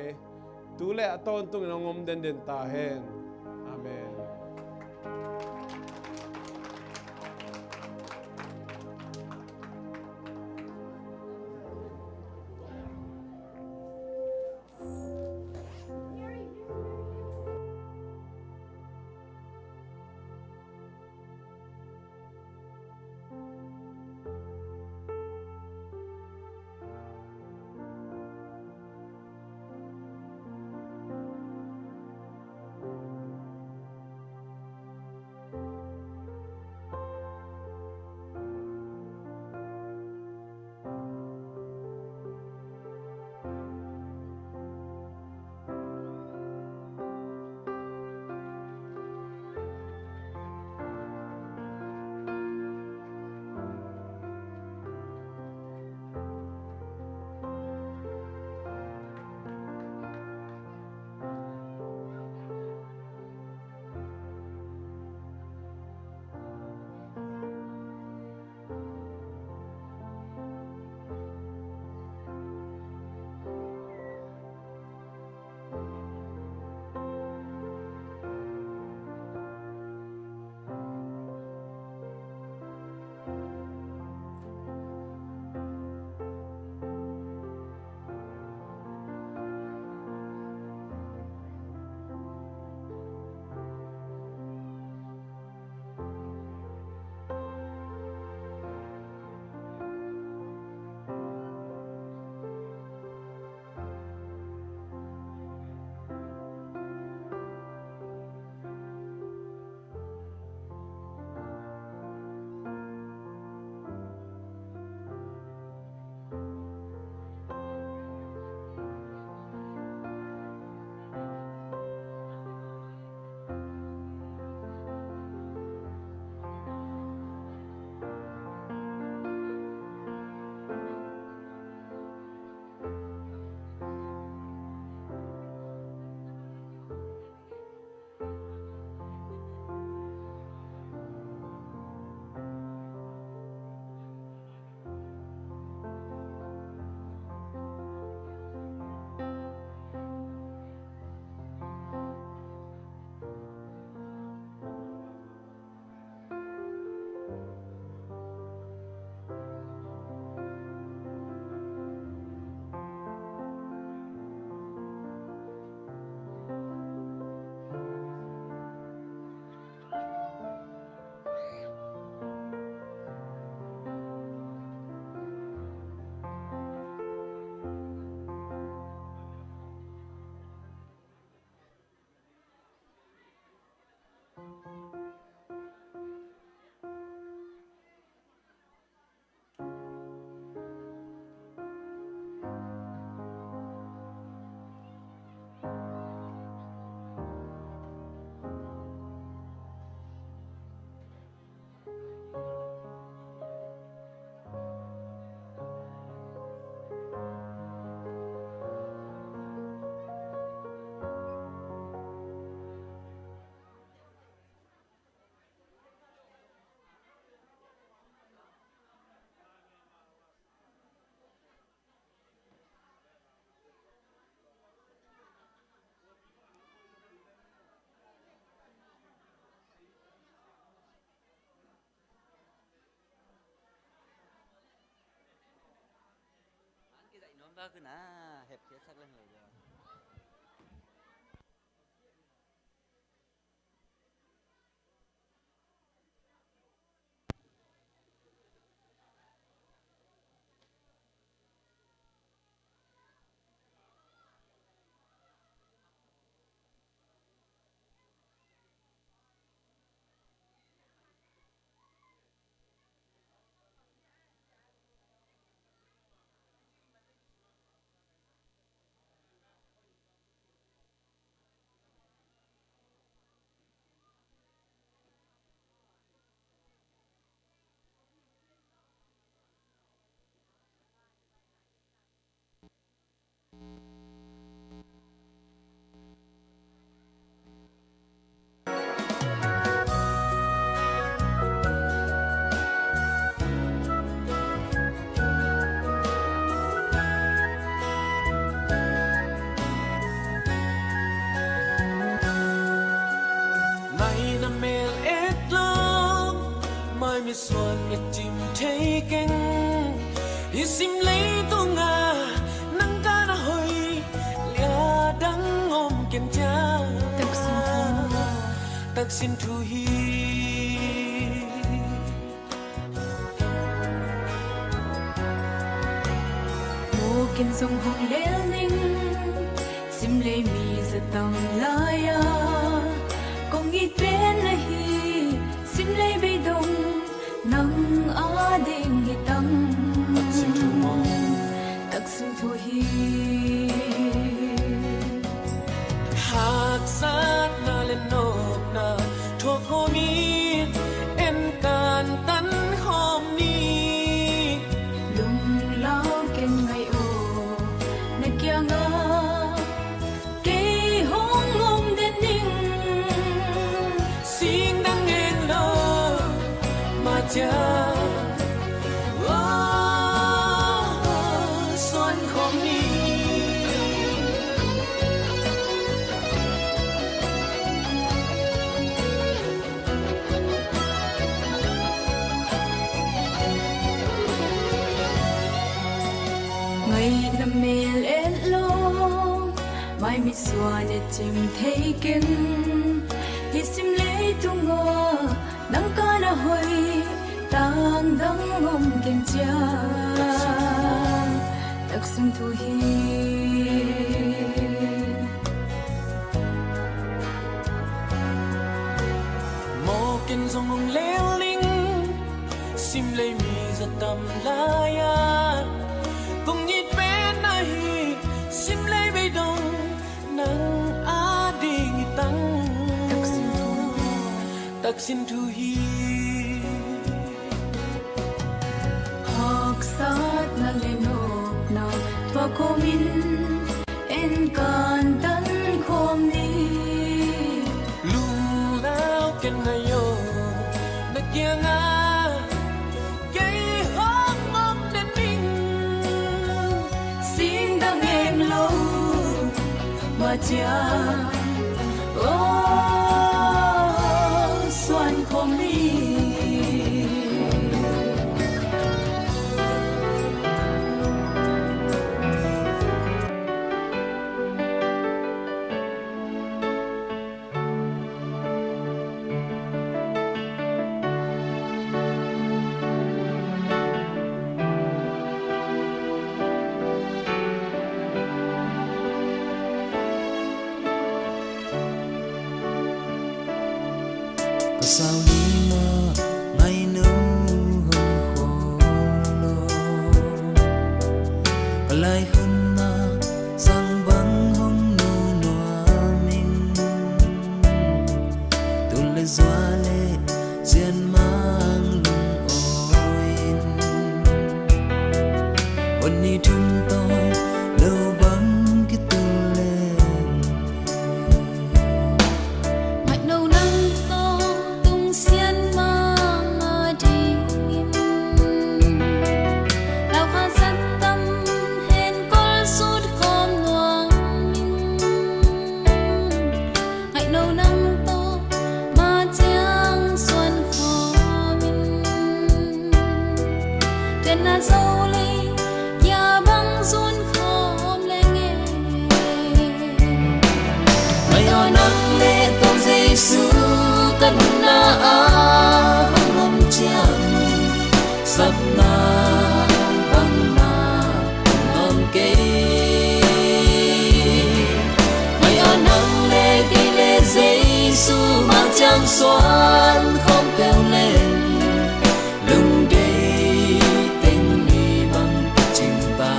tu le aton tung ngom den den ta hen amen
ba cứ nã hẹp chết sắc lên rồi.
xuân nhật chim thấy cánh hi sim lấy tô ngà nắng ca na hồi lia đắng ôm kiên cha tak xin thu hi
mô kiên sông hồng leo ninh sim lấy mi giờ tầm laya công nghĩ bên là hi sim lấy bay đông nắng á đêm hi tăng tak xin thu hi
hạt sát na lên nộp na thuộc hồ mi em tàn tắn hôm ni
lung lao ken ngày ô na kia nga cây hong ngom đến ninh
xin đang nghe lo mà cha xuân không đi
ngày năm mê lên lo mai mi Suahna chim thấy kinh hi sim lấy tung ngô nắng ca na hồi tang đắng ôm kinh cha tak xin thu hi
mô kinh dòng hồng leo linh sim lấy mi giật tầm laya cùng nhịp bên này sim lấy bay đông nắng á đi nghỉ tăng tak xin thu hi
học sát na lên nộp na thua cô min en can tan khom ni
lung lao ken ngayo na kia nga cây hốc mong đến ninh
xin đang em lâu mà cha xuân không đi
sao đi mà ngày nấu hồng khô lo lại hơn na sang vắng hồng nụ noa mình tuôn lên gió lệ diên mang lung ôiวันนี้ทุ่มtôi lâu vắng cái tư lên
mạch đầu nắng to tung xiên mang mà đi lao hoa sắt tâm hên col sút khom ngoang mạch đầu nắng to mà chiang xuân khó mình trên na sâu ly ya băng run khom lên nghe
mày ở nắng lệ tôn Giêsu căn na hồng chiang sắp na băng na ngon kê mày ở nắng lệ cây lệ Giêsu mang trang xoan không kêu lên lung đây tình đi bằng trình ta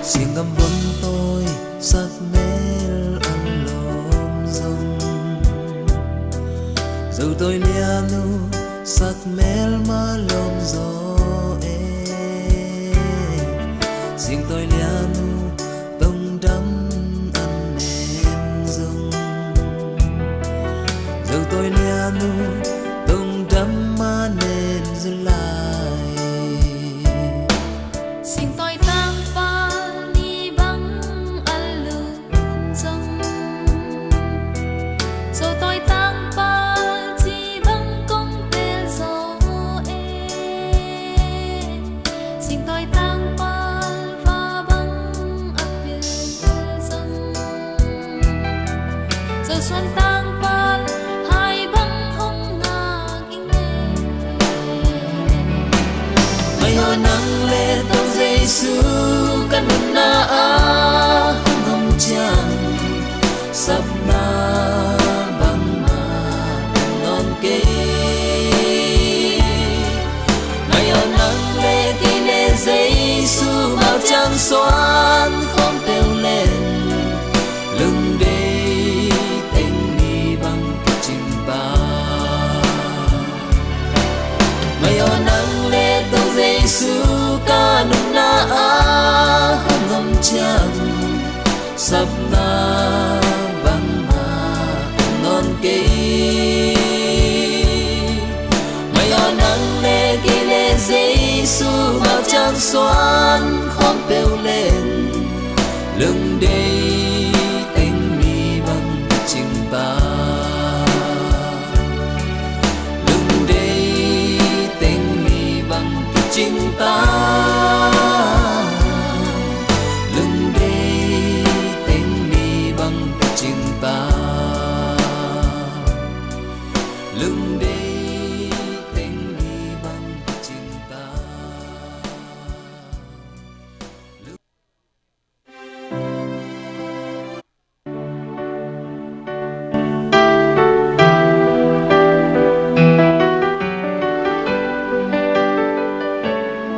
xin ngâm vấn tôi sắc mến ăn lốm rông dù tôi lia nu sắc mến mà lốm gió xin tôi lia nu tông đắm ăn nén rông dù tôi lia nu tông đắm mà nén dừng lại
xin tôi tăng pha đi băng ăn lương rong rồi tôi tăng pha chỉ băng công tên gió xin tôi tăng pha và băng ấp biệt rong rồi xuân tăng pha hai băng hông ngạc nghe
mày ở nắng lệ tôn Giêsu căn na hồng chiang sắp na băng na ngon kê mày ở nắng lệ cây lệ Giêsu bao trang xoan không kêu lên lưng đây tình đi bằng cái trình ta mày ở nắng lệ tôn Giêsu ca nung na hồng chiang sắp na băng na ngon kê mày ở nắng lệ cây lệ Giêsu bao trang xoan không kêu lên lưng đây